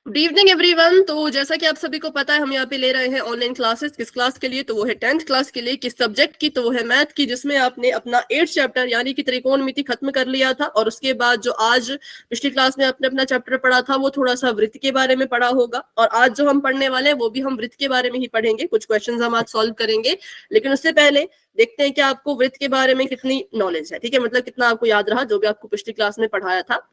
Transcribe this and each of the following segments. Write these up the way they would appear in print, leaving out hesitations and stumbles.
Good evening everyone. तो जैसा कि आप सभी को पता है, हम यहाँ पे ले रहे हैं ऑनलाइन क्लासेस। किस क्लास के लिए? तो वो है 10th क्लास के लिए। किस सब्जेक्ट की? तो वो है मैथ की, जिसमें आपने अपना 8th चैप्टर यानी कि त्रिकोणमिति खत्म कर लिया था। और उसके बाद जो आज पिछली क्लास में आपने अपना चैप्टर पढ़ा था, वो थोड़ा सा वृत्त के बारे में पढ़ा होगा। और आज जो हम पढ़ने वाले हैं वो भी हम वृत्त के बारे में ही पढ़ेंगे। कुछ क्वेश्चन हम आज सॉल्व करेंगे, लेकिन उससे पहले देखते हैं कि आपको वृत्त के बारे में कितनी नॉलेज है। ठीक है, मतलब कितना आपको याद रहा जो भी आपको पिछली क्लास में पढ़ाया था।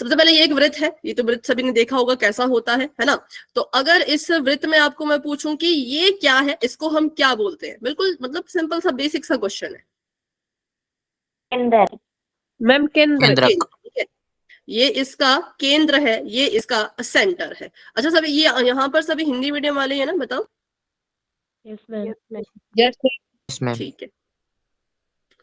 सबसे पहले ये एक वृत्त है। ये तो वृत्त सभी ने देखा होगा कैसा होता है ना। तो अगर इस वृत्त में आपको मैं पूछूं कि ये क्या है, इसको हम क्या बोलते हैं, बिल्कुल मतलब सिंपल सा बेसिक सा क्वेश्चन है। केंद्र। मैम केंद्र। ठीक है, ये इसका केंद्र है, ये इसका सेंटर है। अच्छा सभी, ये यहाँ पर सभी हिंदी मीडियम वाले हैं ना? बताओ। Yes ma'am. Yes ma'am. ठीक है,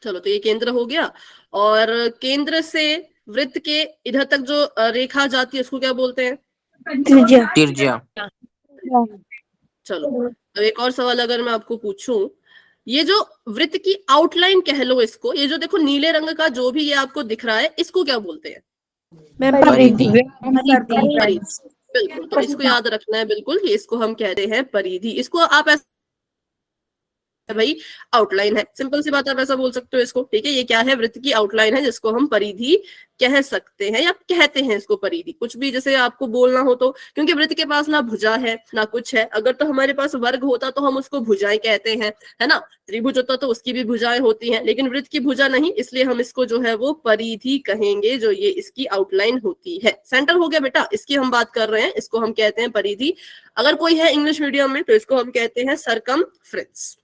चलो तो ये केंद्र हो गया। और केंद्र से वृत्त के इधर तक जो रेखा जाती है उसको क्या बोलते हैं? त्रिज्या। चलो अब एक और सवाल अगर मैं आपको पूछूं, ये जो वृत्त की आउटलाइन कह लो इसको, ये जो देखो नीले रंग का जो भी ये आपको दिख रहा है, इसको क्या बोलते हैं? परिधि। परिधि। बिल्कुल, तो इसको याद रखना है बिल्कुल कि इसको हम कहते हैं परिधि। इसको आप ऐसे भाई आउटलाइन है, सिंपल सी बात, आप ऐसा बोल सकते हो इसको। ठीक है, ये क्या है? वृत्त की आउटलाइन है, जिसको हम परिधि कह सकते हैं या कहते हैं इसको परिधि। कुछ भी जैसे आपको बोलना हो तो, क्योंकि वृत्त के पास ना भुजा है ना कुछ है। अगर तो हमारे पास वर्ग होता तो हम उसको भुजाएं कहते हैं, है ना। त्रिभुज होता तो उसकी भी भुजाएं होती हैं, लेकिन वृत्त की भुजा नहीं, इसलिए हम इसको जो है वो परिधि कहेंगे, जो ये इसकी आउटलाइन होती है। सेंटर हो गया बेटा, इसकी हम बात कर रहे हैं, इसको हम कहते हैं परिधि। अगर कोई है इंग्लिश मीडियम में तो इसको हम कहते हैं सरकमफ्रेंस।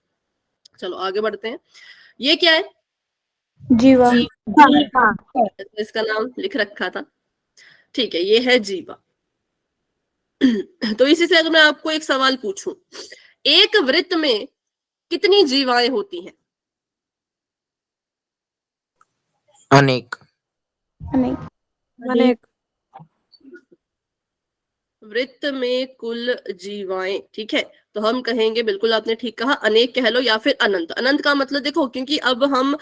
चलो आगे बढ़ते हैं। ये क्या है? जीवा। इसका नाम लिख रखा था। ठीक है, ये है जीवा। तो इसी से अगर मैं आपको एक सवाल पूछूं, एक वृत्त में कितनी जीवाएं होती हैं? अनेक। अनेक। वृत्त में कुल जीवाएं, ठीक है, तो हम कहेंगे, बिल्कुल आपने ठीक कहा, अनेक कह लो या फिर अनंत। अनंत का मतलब देखो, क्योंकि अब हम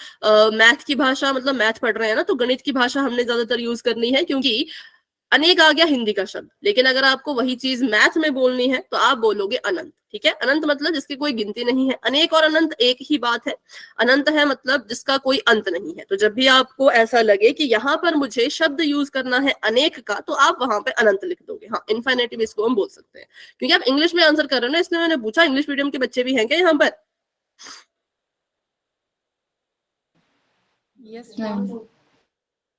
मैथ की भाषा मतलब मैथ पढ़ रहे हैं ना, तो गणित की भाषा हमने ज्यादातर यूज करनी है, क्योंकि अनेक आ गया हिंदी का शब्द। लेकिन अगर आपको वही चीज मैथ में बोलनी है तो आप बोलोगे अनंत। ठीक है, अनंत मतलब जिसकी कोई गिनती नहीं है। अनेक और अनंत एक ही बात है। अनंत है मतलब जिसका कोई अंत नहीं है। तो जब भी आपको ऐसा लगे कि यहाँ पर मुझे शब्द यूज करना है अनेक का, तो आप वहां पे अनंत लिख दोगे। हाँ, इनफाइनेटिव इसको हम बोल सकते हैं, क्योंकि आप इंग्लिश में आंसर कर रहे हो ना, इसलिए मैंने पूछा इंग्लिश मीडियम के बच्चे भी हैं क्या यहाँ पर? Yes ma'am.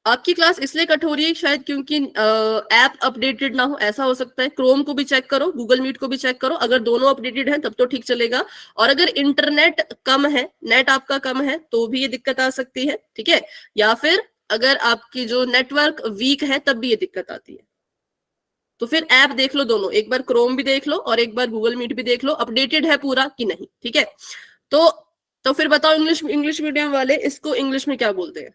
आपकी क्लास इसलिए कट हो रही है शायद क्योंकि ऐप अपडेटेड ना हो, ऐसा हो सकता है। क्रोम को भी चेक करो, गूगल मीट को भी चेक करो, अगर दोनों अपडेटेड हैं तब तो ठीक चलेगा। और अगर इंटरनेट कम है, नेट आपका कम है, तो भी ये दिक्कत आ सकती है। ठीक है, या फिर अगर आपकी जो नेटवर्क वीक है तब भी ये दिक्कत आती है। तो फिर ऐप देख लो दोनों, एक बार क्रोम भी देख लो और एक बार गूगल मीट भी देख लो, अपडेटेड है पूरा कि नहीं। ठीक है, तो फिर बताओ, इंग्लिश मीडियम वाले इसको इंग्लिश में क्या बोलते हैं?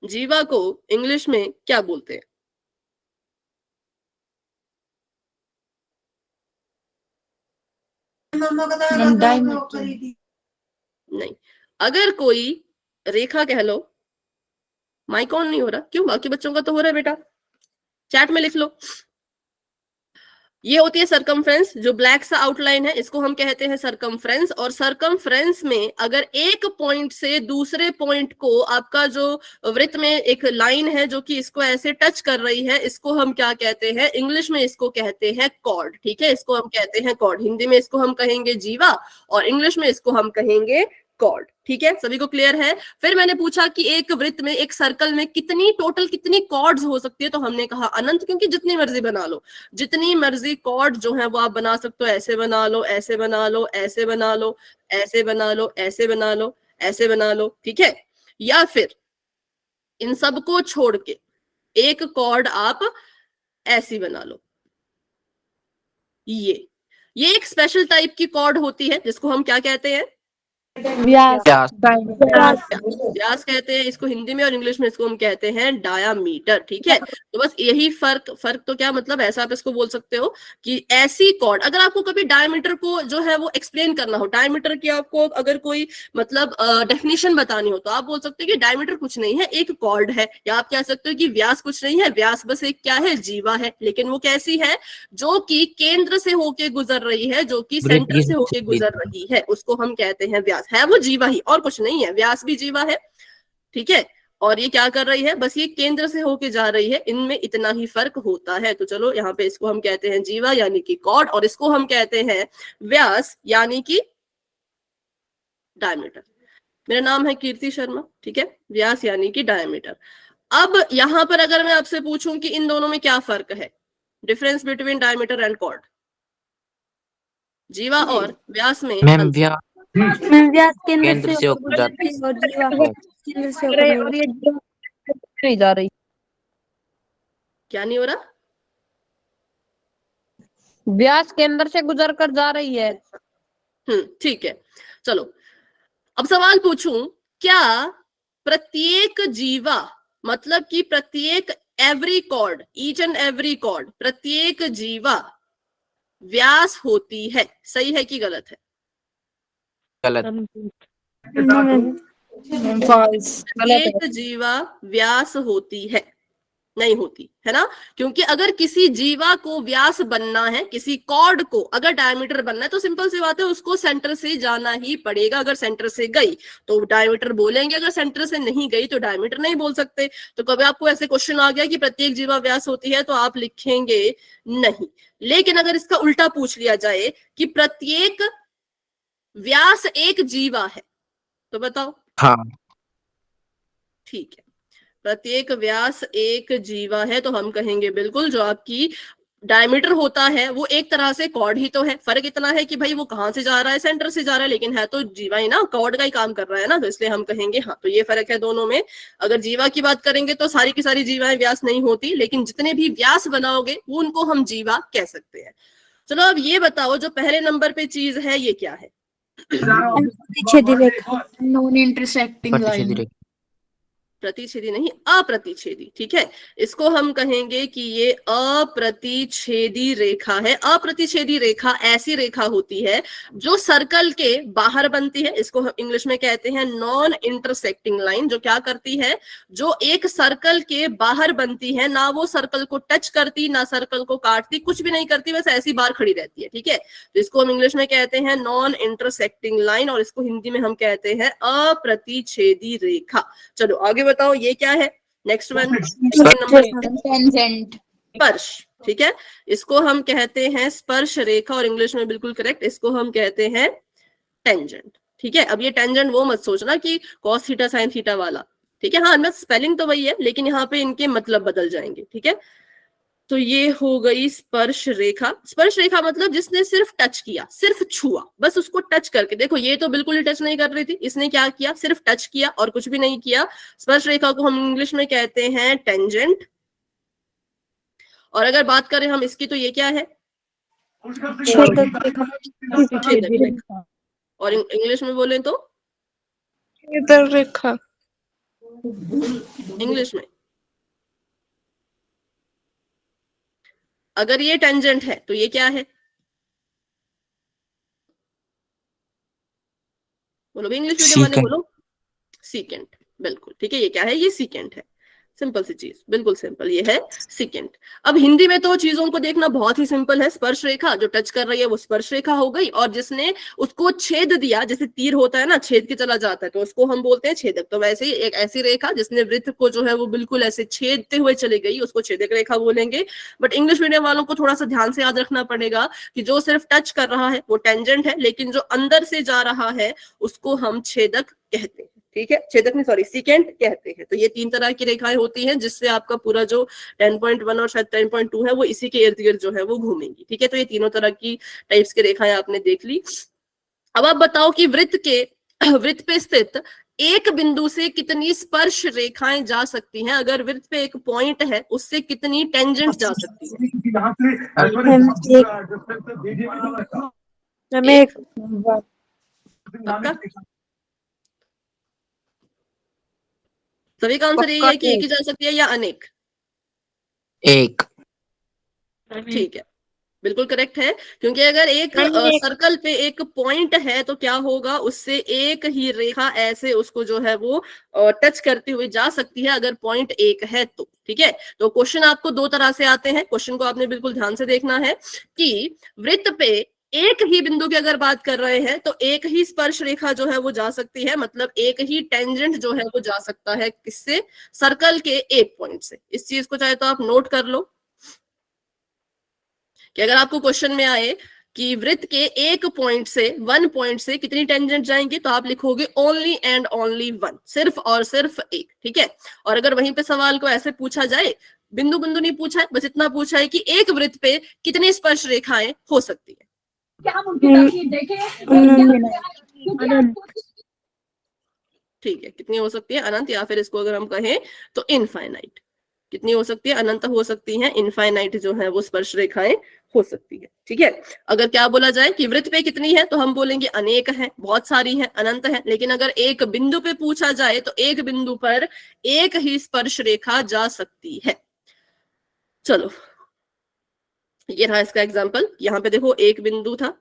जीवा को इंग्लिश में क्या बोलते हैं? नहीं, अगर कोई रेखा कह लो। माइक ऑन नहीं हो रहा क्यों? बाकी बच्चों का तो हो रहा है बेटा, चैट में लिख लो। ये होती है सरकमफ्रेंस, जो ब्लैक सा आउटलाइन है, इसको हम कहते हैं सरकमफ्रेंस। और सरकमफ्रेंस में अगर एक पॉइंट से दूसरे पॉइंट को, आपका जो वृत्त में एक लाइन है जो कि इसको ऐसे टच कर रही है, इसको हम क्या कहते हैं? इंग्लिश में इसको कहते हैं कॉर्ड। ठीक है, इसको हम कहते हैं कॉर्ड। हिंदी में इसको हम कहेंगे जीवा और इंग्लिश में इसको हम कहेंगे कॉर्ड। ठीक है, सभी को क्लियर है? फिर मैंने पूछा कि एक वृत्त में, एक सर्कल में टोटल कितनी कॉर्ड्स हो सकती है, तो हमने कहा अनंत, क्योंकि जितनी मर्जी बना लो, जितनी मर्जी कॉर्ड जो है वो आप बना सकते हो। ऐसे बना लो, ऐसे बना लो, ऐसे बना लो, ऐसे बना लो, ऐसे बना लो, ऐसे बना लो। ठीक है, या फिर इन सबको छोड़ के एक कॉर्ड आप ऐसी बना लो। ये एक स्पेशल टाइप की कॉर्ड होती है, जिसको हम क्या कहते हैं? व्यास व्यास व्यास व्यास कहते हैं इसको हिंदी में, और इंग्लिश में इसको हम कहते हैं डायामीटर। ठीक है, तो बस यही फर्क तो क्या मतलब, ऐसा आप इसको बोल सकते हो कि ऐसी कॉर्ड, अगर आपको कभी डायमीटर को जो है वो एक्सप्लेन करना हो, डायमीटर की आपको अगर कोई मतलब डेफिनेशन बतानी हो, तो आप बोल सकते हो कि डायमीटर कुछ नहीं है, एक कॉर्ड है। या आप कह सकते हो कि व्यास कुछ नहीं है, व्यास बस एक क्या है, जीवा है। लेकिन वो कैसी है, जो कि केंद्र से होके गुजर रही है, जो कि सेंटर से होके गुजर रही है, उसको हम कहते हैं व्यास। है वो जीवा ही, और कुछ नहीं है, व्यास भी जीवा है। ठीक है, और ये क्या कर रही है, बस ये केंद्र से होके जा रही है, इनमें इतना ही फर्क होता है। तो चलो यहाँ पे इसको हम कहते हैं जीवा यानी कि कॉर्ड, और इसको हम कहते हैं व्यास यानी कि डायमीटर। मेरा नाम है कीर्ति शर्मा। ठीक है, व्यास यानी कि डायमीटर। अब यहां पर अगर मैं आपसे पूछूं कि इन दोनों में क्या फर्क है, difference between diameter and chord, जीवा और व्यास में मैम अंतर। व्यास केंद्र से होकर जाती और जीवा है। केंद्र से अरे होकर यार ये नहीं जा रही, क्या नहीं हो रहा, व्यास केंद्र से गुजर कर जा रही है। ठीक है। चलो अब सवाल पूछूं, क्या प्रत्येक जीवा, मतलब कि प्रत्येक every chord, each and every chord, प्रत्येक जीवा व्यास होती है, सही है कि गलत है? गलत। फॉल्स, गलत है। प्रत्येक जीवा व्यास होती है, नहीं होती है ना, क्योंकि अगर किसी जीवा को व्यास बनना है, किसी कॉर्ड को अगर डायमीटर बनना है, तो सिंपल सी बात है, उसको सेंटर से जाना ही पड़ेगा। अगर सेंटर से गई तो डायमीटर बोलेंगे, अगर सेंटर से नहीं गई तो डायमीटर नहीं बोल सकते। तो कभी आपको ऐसे क्वेश्चन आ गया कि प्रत्येक जीवा व्यास होती है, तो आप लिखेंगे नहीं। लेकिन अगर इसका उल्टा पूछ लिया जाए कि प्रत्येक व्यास एक जीवा है, तो बताओ। हाँ। ठीक है, प्रत्येक व्यास एक जीवा है, तो हम कहेंगे बिल्कुल, जो आपकी डायमीटर होता है वो एक तरह से कॉर्ड ही तो है। फर्क इतना है कि भाई वो कहां से जा रहा है, सेंटर से जा रहा है, लेकिन है तो जीवा ही ना, कॉर्ड का ही काम कर रहा है ना, तो इसलिए हम कहेंगे हाँ। तो ये फर्क है दोनों में। अगर जीवा की बात करेंगे तो सारी की सारी जीवाएं व्यास नहीं होती, लेकिन जितने भी व्यास बनाओगे वो उनको हम जीवा कह सकते हैं। चलो अब ये बताओ, जो पहले नंबर पे चीज है ये क्या है? प्रतिच्छेदी रेखा नॉन इंटरसेक्टिंग प्रतिच्छेदी लाइन। रेखा। प्रतिच्छेदी नहीं, अप्रतिच्छेदी। ठीक है, इसको हम कहेंगे कि ये अप्रतिच्छेदी रेखा है। अप्रतिच्छेदी रेखा ऐसी रेखा होती है जो सर्कल के बाहर बनती है, इसको हम इंग्लिश में कहते हैं नॉन इंटरसेक्टिंग लाइन। जो क्या करती है, जो एक सर्कल के बाहर बनती है, ना वो सर्कल को टच करती, ना सर्कल को काटती, कुछ भी नहीं करती, बस ऐसी बाहर खड़ी रहती है। ठीक है, तो इसको हम इंग्लिश में कहते हैं नॉन इंटरसेक्टिंग लाइन, और इसको हिंदी में हम कहते हैं अप्रतिच्छेदी रेखा। चलो आगे बताओ, ये क्या है? Next one, tangent. स्पर्श। ठीक है, इसको हम कहते हैं स्पर्श रेखा, और इंग्लिश में बिल्कुल करेक्ट, इसको हम कहते हैं टेंजेंट। ठीक है, अब ये टेंजेंट वो मत सोचना कि कॉस थीटा साइन थीटा वाला। ठीक है, हाँ, मैं स्पेलिंग तो वही है, लेकिन यहाँ पे इनके मतलब बदल जाएंगे। ठीक है, तो ये हो गई स्पर्श रेखा। स्पर्श रेखा मतलब जिसने सिर्फ टच किया, सिर्फ छुआ, बस उसको टच करके देखो, ये तो बिल्कुल ही टच नहीं कर रही थी, इसने क्या किया, सिर्फ टच किया और कुछ भी नहीं किया। स्पर्श रेखा को हम इंग्लिश में कहते हैं टेंजेंट। और अगर बात करें हम इसकी, तो ये क्या है? छेदक रेखा छेदक रेखा। और इंग्लिश में बोले तो छेदक रेखा। इंग्लिश में अगर ये टेंजेंट है तो ये क्या है? बोलो भी, इंग्लिश मीडियम वाले बोलो। सीकेंट, बिल्कुल ठीक है। ये क्या है? ये सीकेंट है। सिंपल सी चीज, बिल्कुल सिंपल, ये है सीकेंट। अब हिंदी में तो चीजों को देखना बहुत ही सिंपल है। स्पर्श रेखा जो टच कर रही है वो स्पर्श रेखा हो गई, और जिसने उसको छेद दिया, जैसे तीर होता है ना, छेद के चला जाता है, तो उसको हम बोलते हैं छेदक। तो वैसे ही एक ऐसी रेखा जिसने वृत्त को जो है वो बिल्कुल ऐसे छेदते हुए चली गई, उसको छेदक रेखा बोलेंगे। बट इंग्लिश मीडियम वालों को थोड़ा सा ध्यान से याद रखना पड़ेगा कि जो सिर्फ टच कर रहा है वो टेंजेंट है, लेकिन जो अंदर से जा रहा है उसको हम छेदक कहते हैं। ठीक है, छेदक नहीं, सॉरी, सीकेंट कहते हैं। तो ये तीन तरह की रेखाएं होती हैं, जिससे आपका पूरा जो 10.1 और शायद 10.2 है वो इसी के इर्द गिर्द जो है वो घूमेंगी। ठीक है, तो ये तीनों तरह की टाइप्स की रेखाएं आपने देख ली। अब आप बताओ कि वृत्त पे स्थित एक बिंदु से कितनी स्पर्श रेखाएं जा सकती हैं? अगर वृत्त पे एक पॉइंट है, उससे कितनी टेंजेंट जा सकती है? हमें पक्का? सभी का आंसर यही पक्का है कि एक ही जा सकती है या अनेक? एक। ठीक है, बिल्कुल करेक्ट है, क्योंकि अगर एक सर्कल पे एक पॉइंट है तो क्या होगा, उससे एक ही रेखा ऐसे उसको जो है वो टच करती हुई जा सकती है अगर पॉइंट एक है तो। ठीक है, तो क्वेश्चन आपको दो तरह से आते हैं, क्वेश्चन को आपने बिल्कुल ध्यान से देखना है कि वृत्त पे एक ही बिंदु की अगर बात कर रहे हैं तो एक ही स्पर्श रेखा जो है वो जा सकती है, मतलब एक ही टेंजेंट जो है वो जा सकता है किससे, सर्कल के एक पॉइंट से। इस चीज को चाहे तो आप नोट कर लो कि अगर आपको क्वेश्चन में आए कि वृत्त के एक पॉइंट से, वन पॉइंट से कितनी टेंजेंट जाएंगे, तो आप लिखोगे ओनली एंड ओनली वन, सिर्फ और सिर्फ एक। ठीक है, और अगर वहीं पे सवाल को ऐसे पूछा जाए, बिंदु बिंदु नहीं पूछा है, बस इतना पूछा है कि एक वृत्त पे कितनी स्पर्श रेखाएं हो सकती है, ठीक है, कितनी हो सकती है अनंत, या फिर इसको अगर हम कहें तो इनफाइनाइट। कितनी हो सकती है, अनंत हो सकती है, इनफाइनाइट जो है वो स्पर्श रेखाएं हो सकती है। ठीक है, अगर क्या बोला जाए कि वृत्त पे कितनी है तो हम बोलेंगे अनेक है, बहुत सारी है, अनंत है। लेकिन अगर एक बिंदु पे पूछा जाए तो एक बिंदु पर एक ही स्पर्श रेखा जा सकती है। चलो, ये रहा इसका एग्जाम्पल। यहाँ पे देखो एक बिंदु था,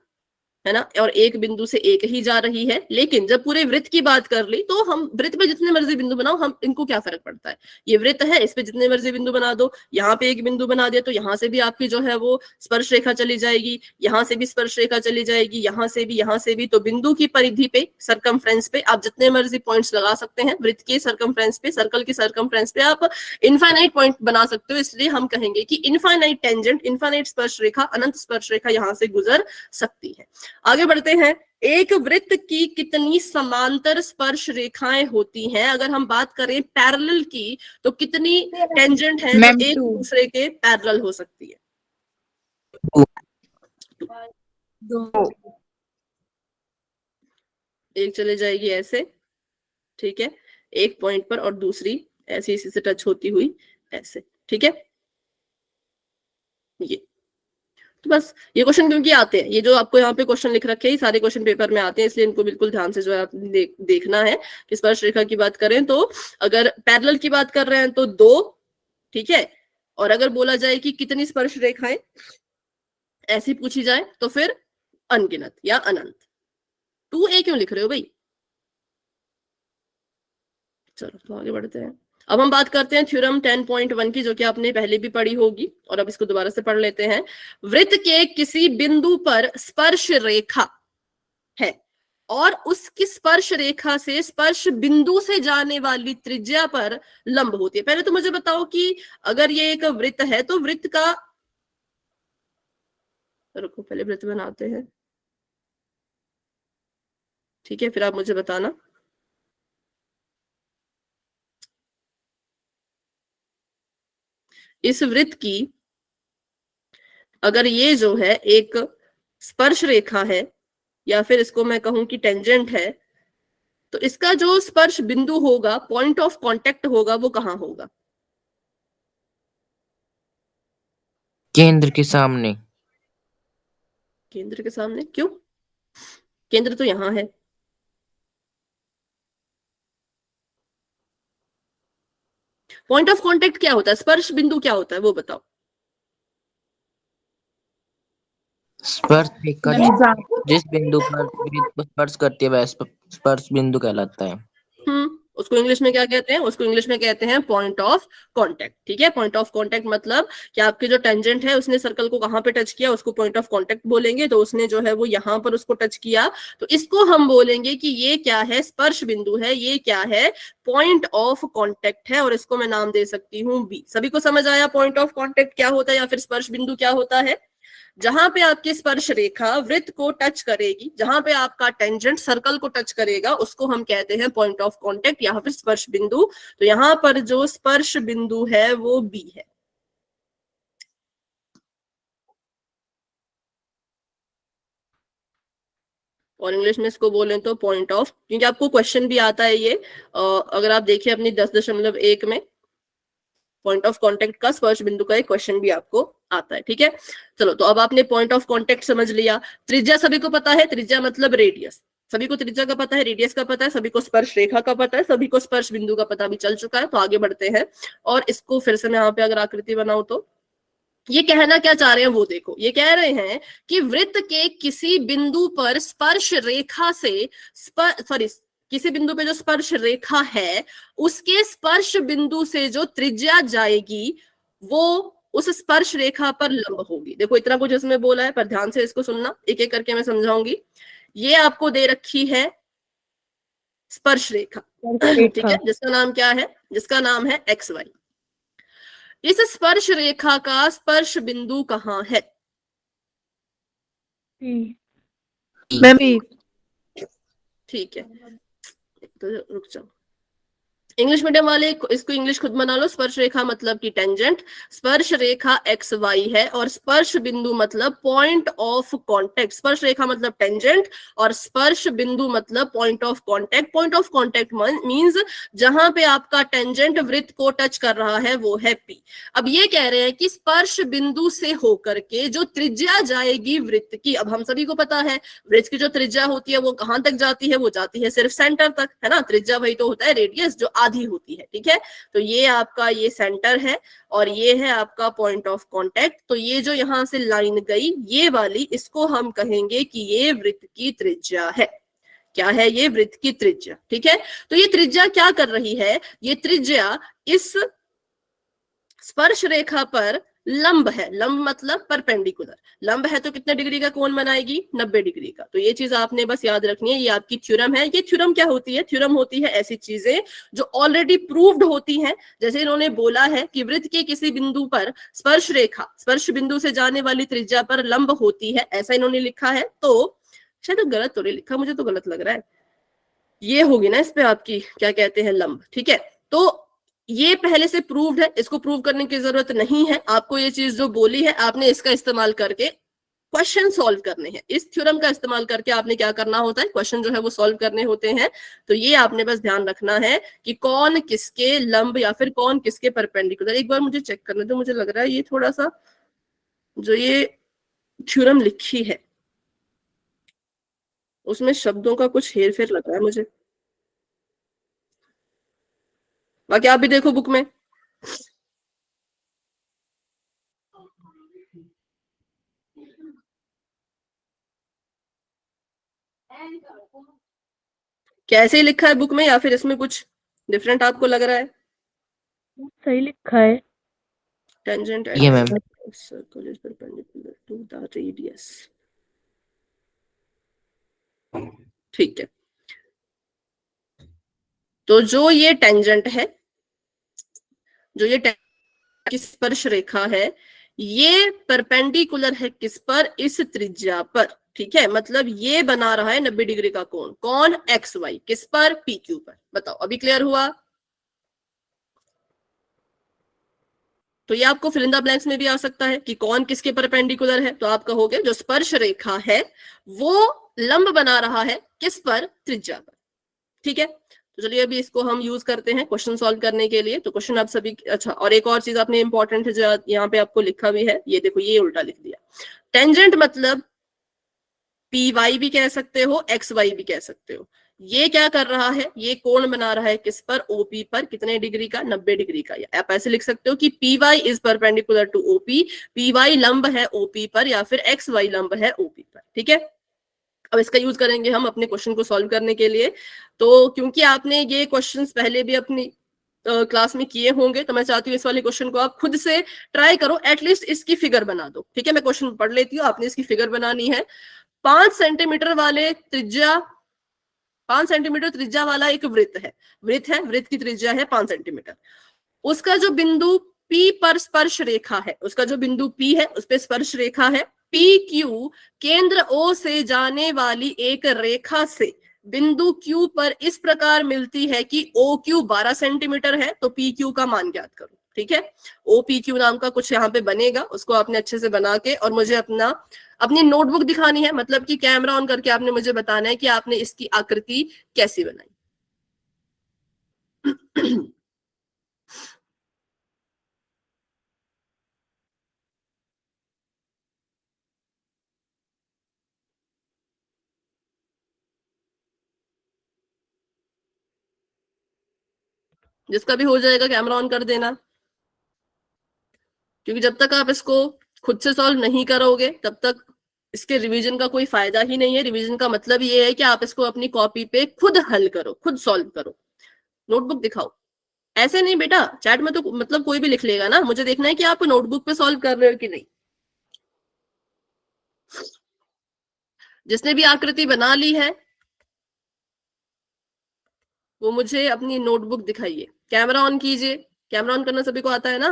है ना, और एक बिंदु से एक ही जा रही है। लेकिन जब पूरे वृत्त की बात कर ली तो हम वृत्त पे जितने मर्जी बिंदु बनाओ, हम इनको क्या फर्क पड़ता है, ये वृत्त है, इस पे जितने मर्जी बिंदु बना दो। यहाँ पे एक बिंदु बना दिया तो यहाँ से भी आपकी जो है वो स्पर्श रेखा चली जाएगी, यहाँ से भी स्पर्श रेखा चली जाएगी, यहाँ से भी, यहाँ से भी। तो बिंदु की परिधि पे, सरकमफ्रेंस पे आप जितने मर्जी पॉइंट्स लगा सकते हैं। वृत्त के सरकमफ्रेंस पे, सर्कल की सरकमफ्रेंस पे आप इनफाइनाइट पॉइंट बना सकते हो। इसलिए हम कहेंगे कि इनफाइनाइट टेंजेंट, इनफाइनाइट स्पर्श रेखा, अनंत स्पर्श रेखा यहाँ से गुजर सकती है। आगे बढ़ते हैं, एक वृत्त की कितनी समांतर स्पर्श रेखाएं होती हैं? अगर हम बात करें पैरेलल की तो कितनी टेंजेंट है जो एक दूसरे के पैरेलल हो सकती है? दो। एक चले जाएगी ऐसे, ठीक है, एक पॉइंट पर, और दूसरी ऐसे इसी से टच होती हुई ऐसे। ठीक है, ये तो बस ये क्वेश्चन क्योंकि आते हैं, ये जो आपको यहाँ पे क्वेश्चन लिख रखे हैं सारे क्वेश्चन पेपर में आते हैं, इसलिए इनको बिल्कुल ध्यान से जो है आपने देखना है कि स्पर्श रेखा की बात करें तो अगर पैरेलल की बात कर रहे हैं तो दो, ठीक है, और अगर बोला जाए कि कितनी स्पर्श रेखाएं ऐसी पूछी जाए तो फिर अनगिनत या अनंत। 2a क्यों लिख रहे हो भाई? चलो तो आगे बढ़ते हैं। अब हम बात करते हैं थ्योरम 10.1 की, जो कि आपने पहले भी पढ़ी होगी, और अब इसको दोबारा से पढ़ लेते हैं। वृत्त के किसी बिंदु पर स्पर्श रेखा है और उसकी स्पर्श रेखा से स्पर्श बिंदु से जाने वाली त्रिज्या पर लंब होती है। पहले तो मुझे बताओ कि अगर ये एक वृत्त है तो वृत्त का, रुको पहले वृत्त बनाते हैं, ठीक है, फिर आप मुझे बताना। इस वृत्त की अगर ये जो है एक स्पर्श रेखा है, या फिर इसको मैं कहूं कि टेंजेंट है, तो इसका जो स्पर्श बिंदु होगा, पॉइंट ऑफ कांटेक्ट होगा, वो कहां होगा? केंद्र के सामने। केंद्र के सामने? क्यों? केंद्र तो यहां है। पॉइंट ऑफ कांटेक्ट क्या होता है, स्पर्श बिंदु क्या होता है वो बताओ। स्पर्श रेखा जिस बिंदु पर वृत्त को स्पर्श करती है वह स्पर्श बिंदु कहलाता है। उसको इंग्लिश में क्या कहते हैं? उसको इंग्लिश में कहते हैं पॉइंट ऑफ कांटेक्ट। ठीक है, पॉइंट ऑफ कांटेक्ट मतलब कि आपके जो टेंजेंट है उसने सर्कल को कहां पे टच किया, उसको पॉइंट ऑफ कांटेक्ट बोलेंगे। तो उसने जो है वो यहां पर उसको टच किया, तो इसको हम बोलेंगे कि ये क्या है, स्पर्श बिंदु है, ये क्या है, पॉइंट ऑफ कांटेक्ट है, और इसको मैं नाम दे सकती हूँ बी। सभी को समझ आया पॉइंट ऑफ कांटेक्ट क्या होता है या फिर स्पर्श बिंदु क्या होता है? जहां पे आपकी स्पर्श रेखा वृत्त को टच करेगी, जहां पे आपका टेंजेंट सर्कल को टच करेगा, उसको हम कहते हैं पॉइंट ऑफ कांटेक्ट या फिर स्पर्श बिंदु। तो यहां पर जो स्पर्श बिंदु है वो बी है। और इंग्लिश में इसको बोलें तो पॉइंट ऑफ, क्योंकि आपको क्वेश्चन भी आता है ये, अगर आप देखिए अपनी 10.1 में पॉइंट ऑफ कांटेक्ट का स्पर्श बिंदु का एक क्वेश्चन भी आपको आता है। ठीक है, चलो तो अब आपने पॉइंट ऑफ कांटेक्ट समझ लिया। त्रिज्या सभी को पता है, त्रिज्या मतलब रेडियस। सभी को त्रिज्या का पता है, रेडियस का पता है, सभी को स्पर्श रेखा का पता है, सभी को स्पर्श बिंदु का पता भी चल चुका है। तो आगे बढ़ते हैं और इसको फिर से मैं यहाँ पे अगर आकृति बनाऊं तो ये कहना क्या चाह रहे हैं वो देखो। ये कह रहे हैं कि वृत्त के किसी बिंदु पर स्पर्श रेखा से किसी बिंदु पे जो स्पर्श रेखा है उसके स्पर्श बिंदु से जो त्रिज्या जाएगी वो उस स्पर्श रेखा पर लंब होगी। देखो इतना कुछ इसमें बोला है, पर ध्यान से इसको सुनना, एक एक करके मैं समझाऊंगी। ये आपको दे रखी है स्पर्श रेखा, ठीक है, जिसका नाम क्या है, जिसका नाम है एक्स वाई। इस स्पर्श रेखा का स्पर्श बिंदु कहाँ है? मैम ठीक है, तो रुक जाओ। इंग्लिश मीडियम वाले इसको इंग्लिश खुद बना लो। स्पर्श रेखा मतलब की टेंजेंट, स्पर्श रेखा एक्स वाई है और स्पर्श बिंदु मतलब पॉइंट ऑफ कांटेक्ट। स्पर्श रेखा मतलब टेंजेंट और स्पर्श बिंदु मतलब point of contact. Point of contact means जहां पे आपका टेंजेंट वृत्त को टच कर रहा है वो है पी। अब ये कह रहे हैं कि स्पर्श बिंदु से होकर के जो त्रिज्या जाएगी वृत्त की, अब हम सभी को पता है वृत्त की जो त्रिज्या होती है वो कहां तक जाती है, वो जाती है सिर्फ सेंटर तक, है ना। त्रिज्या वही तो होता है, रेडियस जो आधी होती है, ठीक है। तो ये आपका ये सेंटर है और ये है आपका पॉइंट ऑफ कांटेक्ट। तो ये जो यहां से लाइन गई ये वाली, इसको हम कहेंगे कि ये वृत्त की त्रिज्या है। क्या है? ये वृत्त की त्रिज्या, ठीक है। तो ये त्रिज्या क्या कर रही है? ये त्रिज्या इस स्पर्श रेखा पर लंब है। लंब मतलब परपेंडिकुलर। लंब है तो कितने डिग्री का कोण बनाएगी? 90 डिग्री का। तो ये चीज आपने बस याद रखनी है, ये आपकी थ्योरम है। ये थ्योरम क्या होती है? थ्योरम होती है ऐसी चीजें जो ऑलरेडी प्रूव्ड होती हैं। जैसे इन्होंने बोला है कि वृत्त के किसी बिंदु पर स्पर्श रेखा स्पर्श बिंदु से जाने वाली त्रिज्या पर लंब होती है, ऐसा इन्होंने लिखा है। तो शायद तो गलत तो नहीं लिखा, मुझे तो गलत लग रहा है। ये होगी ना इस पे आपकी क्या कहते हैं, लंब, ठीक है। तो ये पहले से प्रूव्ड है, इसको प्रूव करने की जरूरत नहीं है आपको। ये चीज जो बोली है आपने इसका इस्तेमाल करके क्वेश्चन सॉल्व करने हैं। इस थ्योरम का इस्तेमाल करके आपने क्या करना होता है? क्वेश्चन जो है वो सॉल्व करने होते हैं। तो ये आपने बस ध्यान रखना है कि कौन किसके लंब या फिर कौन किसके परपेंडिकुलर। एक बार मुझे चेक करने दो, मुझे लग रहा है ये थोड़ा सा जो ये थ्योरम लिखी है उसमें शब्दों का कुछ हेर फेर लग रहा है मुझे। बाकी आप भी देखो बुक में। कैसे लिखा है बुक में, या फिर इसमें कुछ डिफरेंट आपको लग रहा है? सही लिखा है। टेंजेंट ये ma'am circle is perpendicular to the radius, ठीक है। तो जो ये टेंजेंट है, जो ये की स्पर्श रेखा है, ये परपेंडिकुलर है किस पर? इस त्रिज्या पर, ठीक है। मतलब ये बना रहा है 90 डिग्री का कोण। कौन? X Y. किस पर? पी क्यू पर। बताओ अभी क्लियर हुआ? तो ये आपको फिल इन द ब्लैंक्स में भी आ सकता है कि कौन किसके परपेंडिकुलर है। तो आप कहोगे जो स्पर्श रेखा है वो लंब बना रहा है किस पर? त्रिज्या पर, ठीक है। तो चलिए अभी इसको हम यूज करते हैं क्वेश्चन सॉल्व करने के लिए। तो क्वेश्चन आप सभी, अच्छा और एक और चीज आपने इंपॉर्टेंट है जो यहाँ पे आपको लिखा भी है, ये देखो ये उल्टा लिख दिया। टेंजेंट मतलब पी वाई भी कह सकते हो, एक्स वाई भी कह सकते हो। ये क्या कर रहा है? ये कोण बना रहा है किस पर? ओपी पर। कितने डिग्री का? 90 डिग्री का। या आप ऐसे लिख सकते हो कि P Y is perpendicular to OP. P Y लंब है ओपी पर, या फिर एक्स वाई लंब है ओपी पर, ठीक है। अब इसका यूज करेंगे हम अपने क्वेश्चन को सॉल्व करने के लिए। तो क्योंकि आपने ये क्वेश्चंस पहले भी अपनी क्लास में किए होंगे, तो मैं चाहती हूँ इस वाले क्वेश्चन को आप खुद से ट्राई करो, एटलीस्ट इसकी फिगर बना दो, ठीक है। मैं क्वेश्चन पढ़ लेती हूँ, आपने इसकी फिगर बनानी है। 5 सेंटीमीटर वाले त्रिज्या 5 सेंटीमीटर त्रिज्या वाला एक वृत्त है। वृत्त की त्रिज्या है 5 सेंटीमीटर। उसका जो बिंदु P पर स्पर्श रेखा है, उसका जो बिंदु P है उस पर स्पर्श रेखा है। PQ केंद्र O से जाने वाली एक रेखा से बिंदु Q पर इस प्रकार मिलती है कि OQ 12 सेंटीमीटर है। तो PQ का मान ज्ञात करो, ठीक है। OPQ नाम का कुछ यहाँ पे बनेगा, उसको आपने अच्छे से बना के और मुझे अपनी नोटबुक दिखानी है। मतलब कि कैमरा ऑन करके आपने मुझे बताना है कि आपने इसकी आकृति कैसी बनाई। जिसका भी हो जाएगा कैमरा ऑन कर देना, क्योंकि जब तक आप इसको खुद से सॉल्व नहीं करोगे तब तक इसके रिवीजन का कोई फायदा ही नहीं है। रिवीजन का मतलब ये है कि आप इसको अपनी कॉपी पे खुद हल करो, खुद सॉल्व करो। नोटबुक दिखाओ। ऐसे नहीं बेटा, चैट में तो मतलब कोई भी लिख लेगा ना, मुझे देखना है कि आप नोटबुक पे सॉल्व कर रहे हो कि नहीं। जिसने भी आकृति बना ली है वो मुझे अपनी नोटबुक दिखाइए। कैमरा ऑन कीजिए। कैमरा ऑन करना सभी को आता है ना?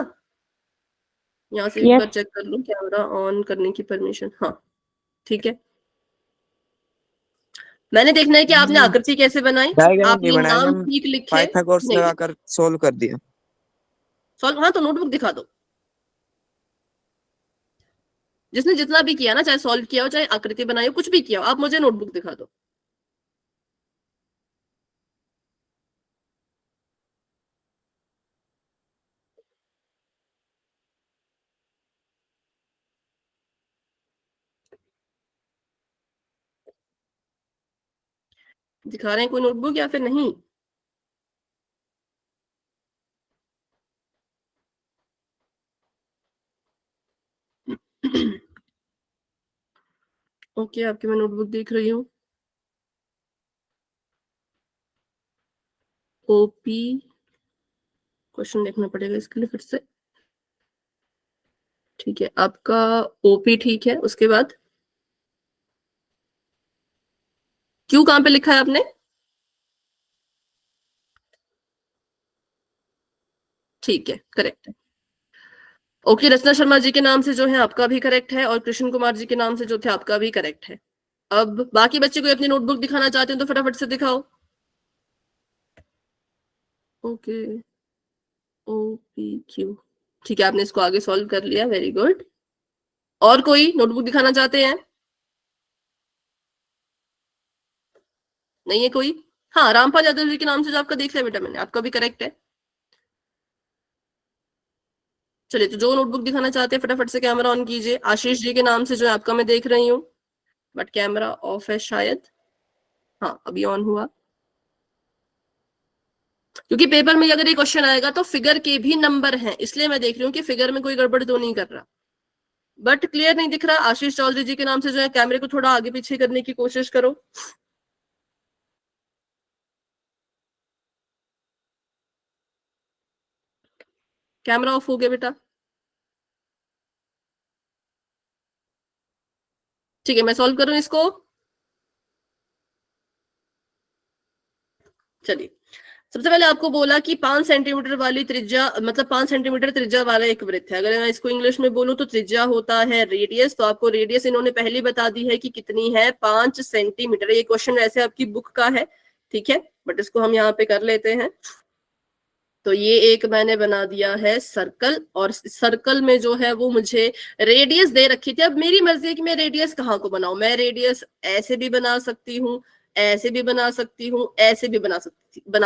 यहाँ से एक Yes. बार चेक कर लूं कैमरा ऑन करने की परमिशन। हाँ ठीक है। मैंने देखना है कि आपने आकृति कैसे बनाई, डायग्राम नहीं आपने बनाया नाम मैम, ठीक लिखे पाइथागोरस नहीं लगाकर सोल्व कर दिया। सॉल्व। हाँ तो नोटबुक दिखा दो। जिसने जितना भी किया ना, चाहे सॉल्व किया हो चाहे आकृति बनाई हो, कुछ भी किया हो, आप मुझे नोटबुक दिखा दो। दिखा रहे हैं कोई नोटबुक या फिर नहीं? ओके आपकी मैं नोटबुक देख रही हूँ। ओपी क्वेश्चन देखना पड़ेगा इसके लिए फिर से। ठीक है आपका ओपी ठीक है। उसके बाद क्यू कहां पे लिखा है आपने? ठीक है करेक्ट है। ओके रचना शर्मा जी के नाम से जो है आपका भी करेक्ट है और कृष्ण कुमार जी के नाम से जो थे आपका भी करेक्ट है। अब बाकी बच्चे कोई अपनी नोटबुक दिखाना चाहते हैं तो फटाफट से दिखाओ। ओके ओपी क्यू ठीक है, आपने इसको आगे सॉल्व कर लिया, वेरी गुड। और कोई नोटबुक दिखाना चाहते हैं? नहीं है कोई? हाँ रामपाल यादव जी के नाम से जो आपका देख लिया बेटा मैंने, आपका भी करेक्ट है। चलिए तो जो नोटबुक दिखाना चाहते हैं फटाफट से कैमरा ऑन कीजिए। आशीष जी के नाम से जो है आपका मैं देख रही हूँ, बट कैमरा ऑफ है शायद। हाँ अभी ऑन हुआ। क्योंकि पेपर में अगर ये क्वेश्चन आएगा तो फिगर के भी नंबर हैं, इसलिए मैं देख रही हूँ कि फिगर में कोई गड़बड़ तो नहीं कर रहा। बट क्लियर नहीं दिख रहा। आशीष चौधरी जी के नाम से जो है कैमरे को थोड़ा आगे पीछे करने की कोशिश करो। कैमरा ऑफ हो गया बेटा। ठीक है मैं सॉल्व करूं इसको। चलिए सबसे पहले आपको बोला कि 5 सेंटीमीटर वाली त्रिज्या, मतलब 5 सेंटीमीटर त्रिज्या वाला एक वृत्त है। अगर मैं इसको इंग्लिश में बोलूं तो त्रिज्या होता है रेडियस। तो आपको रेडियस इन्होंने पहले बता दी है कि कितनी है, 5 सेंटीमीटर। ये क्वेश्चन वैसे आपकी बुक का है, ठीक है, बट इसको हम यहाँ पे कर लेते हैं। तो ये एक मैंने बना दिया है सर्कल, और सर्कल में जो है वो मुझे रेडियस दे रखी थी। अब मेरी मर्जी है कि मैं रेडियस कहाँ को बनाऊं। मैं रेडियस ऐसे भी बना सकती हूँ, ऐसे भी बना सकती हूँ, ऐसे भी बना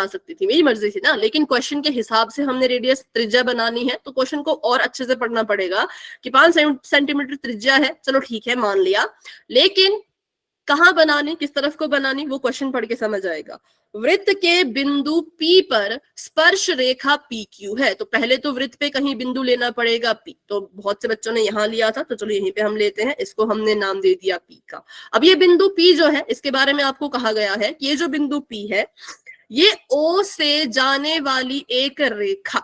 सकती थी, मेरी मर्जी थी ना। लेकिन क्वेश्चन के हिसाब से हमने रेडियस त्रिज्या बनानी है, तो क्वेश्चन को और अच्छे से पढ़ना पड़ेगा कि 5 सेंटीमीटर त्रिज्या है, चलो ठीक है मान लिया, लेकिन कहाँ बनानी, किस तरफ को बनानी, वो क्वेश्चन पढ़ के समझ आएगा। वृत्त के बिंदु P पर स्पर्श रेखा PQ है, तो पहले तो वृत्त पे कहीं बिंदु लेना पड़ेगा P। तो बहुत से बच्चों ने यहाँ लिया था, तो चलो यहीं पे हम लेते हैं, इसको हमने नाम दे दिया P का। अब ये बिंदु P जो है, इसके बारे में आपको कहा गया है कि ये जो बिंदु P है, ये O से जाने वाली एक रेखा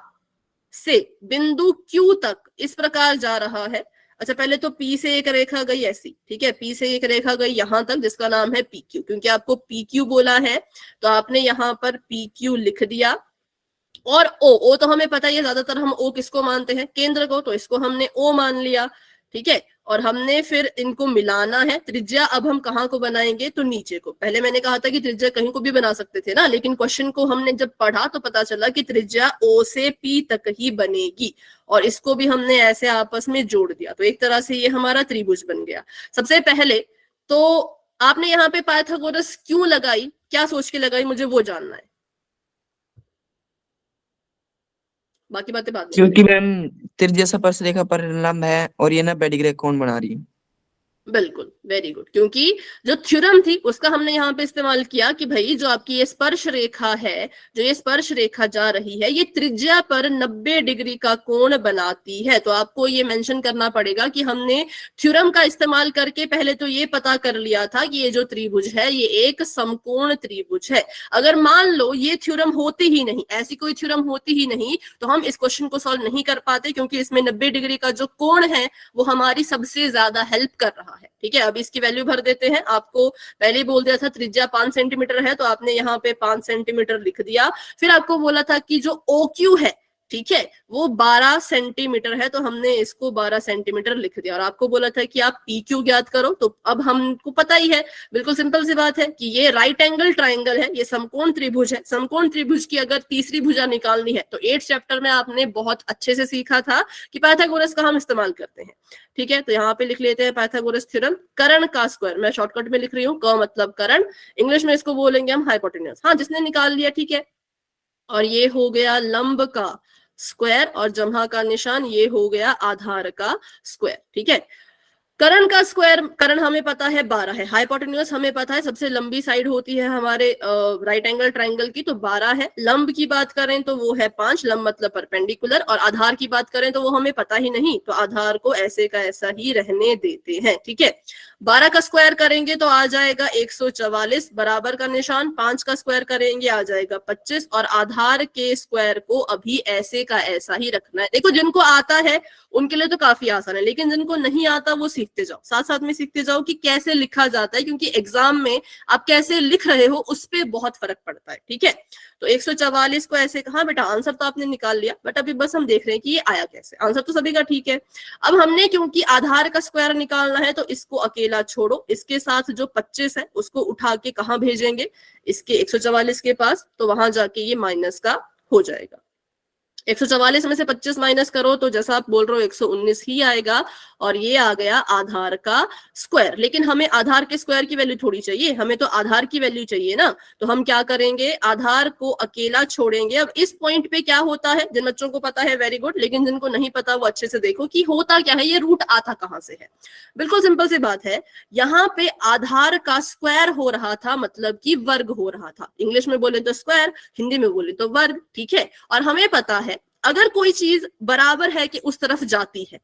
से बिंदु Q तक इस प्रकार जा रहा है। अच्छा पहले तो P से एक रेखा गई ऐसी, ठीक है, P से एक रेखा गई यहां तक जिसका नाम है PQ। क्योंकि आपको PQ बोला है तो आपने यहां पर PQ लिख दिया। और O तो हमें पता ही है, ज्यादातर हम O किसको मानते हैं, केंद्र को, तो इसको हमने O मान लिया, ठीक है। और हमने फिर इनको मिलाना है। त्रिज्या अब हम कहाँ को बनाएंगे, तो नीचे को। पहले मैंने कहा था कि त्रिज्या कहीं को भी बना सकते थे ना, लेकिन क्वेश्चन को हमने जब पढ़ा तो पता चला कि त्रिज्या O से P तक ही बनेगी, और इसको भी हमने ऐसे आपस में जोड़ दिया। तो एक तरह से ये हमारा त्रिभुज बन गया। सबसे पहले तो आपने यहाँ पे पाइथागोरस क्यों लगाई, क्या सोच के लगाई, मुझे वो जानना है। बाकी बातें बाद में। क्योंकि मैम त्रिज्या स्पर्श रेखा पर लंब है और ये 90 डिग्री कोण बना रही है। बिल्कुल, वेरी गुड। क्योंकि जो थ्योरम थी उसका हमने यहाँ पे इस्तेमाल किया कि भाई जो आपकी ये स्पर्श रेखा है, जो ये स्पर्श रेखा जा रही है, ये त्रिज्या पर 90 डिग्री का कोण बनाती है। तो आपको ये मेंशन करना पड़ेगा कि हमने थ्योरम का इस्तेमाल करके पहले तो ये पता कर लिया था कि ये जो त्रिभुज है ये एक समकोण त्रिभुज है। अगर मान लो ये थ्योरम होती ही नहीं, ऐसी कोई थ्योरम होती ही नहीं, तो हम इस क्वेश्चन को सॉल्व नहीं कर पाते, क्योंकि इसमें 90 डिग्री का जो कोण है वो हमारी सबसे ज्यादा हेल्प कर रहा है। ठीक है, अब इसकी वैल्यू भर देते हैं। आपको पहले ही बोल दिया था त्रिज्या 5 सेंटीमीटर है, तो आपने यहाँ पे 5 सेंटीमीटर लिख दिया। फिर आपको बोला था कि जो OQ है, ठीक है, वो 12 सेंटीमीटर है, तो हमने इसको 12 सेंटीमीटर लिख दिया। और आपको बोला था कि आप PQ ज्ञात करो, तो अब हमको पता ही है, बिल्कुल सिंपल सी बात है कि ये राइट एंगल ट्राइंगल है, ये समकोण त्रिभुज है। समकोण त्रिभुज की अगर तीसरी भुजा निकालनी है तो 8th चैप्टर में आपने बहुत अच्छे से सीखा था कि पाइथागोरस का हम इस्तेमाल करते हैं। ठीक है, तो यहाँ पे लिख लेते हैं पाइथागोरस थ्योरम, कर्ण का स्क्वायर। मैं शॉर्टकट में लिख रही हूँ, क मतलब कर्ण, इंग्लिश में इसको बोलेंगे हम हाइपोटेन्यूज। हाँ, जिसने निकाल लिया ठीक है। और ये हो गया लंब का स्क्वायर, और जम्हा का निशान ये हो गया आधार का स्क्वायर। ठीक है, कर्ण का स्क्वायर, कर्ण हमें पता है 12 है, हाइपोटेन्यूज हमें पता है सबसे लंबी साइड होती है हमारे राइट एंगल ट्राइंगल की, तो 12 है। लंब की बात करें तो वो है 5, लंब मतलब परपेंडिकुलर। और आधार की बात करें तो वो हमें पता ही नहीं, तो आधार को ऐसे का ऐसा ही रहने देते हैं। ठीक है, 12 का स्क्वायर करेंगे तो आ जाएगा 144, बराबर का निशान, 5 का स्क्वायर करेंगे आ जाएगा 25, और आधार के स्क्वायर को अभी ऐसे का ऐसा ही रखना है। देखो, जिनको आता है उनके लिए तो काफी आसान है, लेकिन जिनको नहीं आता वो सीखते जाओ, साथ साथ में सीखते जाओ कि कैसे लिखा जाता है, क्योंकि एग्जाम में आप कैसे लिख रहे हो उस पर बहुत फर्क पड़ता है। ठीक है, तो 144 को ऐसे, हाँ बेटा आंसर तो आपने निकाल लिया, बट अभी बस हम देख रहे हैं कि ये आया कैसे। आंसर तो सभी का ठीक है। अब हमने क्योंकि आधार का स्क्वायर निकालना है तो इसको अकेला छोड़ो, इसके साथ जो 25 है उसको उठा के कहाँ भेजेंगे, इसके 144 के पास, तो वहां जाके ये माइनस का हो जाएगा। 144 में से 25 माइनस करो तो जैसा आप बोल रहे हो 119 ही आएगा, और ये आ गया आधार का स्क्वायर। लेकिन हमें आधार के स्क्वायर की वैल्यू थोड़ी चाहिए, हमें तो आधार की वैल्यू चाहिए ना। तो हम क्या करेंगे, आधार को अकेला छोड़ेंगे। अब इस पॉइंट पे क्या होता है, जिन बच्चों को पता है वेरी गुड, लेकिन जिनको नहीं पता वो अच्छे से देखो कि होता क्या है, ये रूट आता कहां से है। बिल्कुल सिंपल सी बात है, यहाँ पे आधार का स्क्वायर हो रहा था, मतलब कि वर्ग हो रहा था। इंग्लिश में बोले तो स्क्वायर, हिंदी में बोले तो वर्ग। ठीक है, और हमें पता है अगर कोई चीज बराबर है कि उस तरफ जाती है,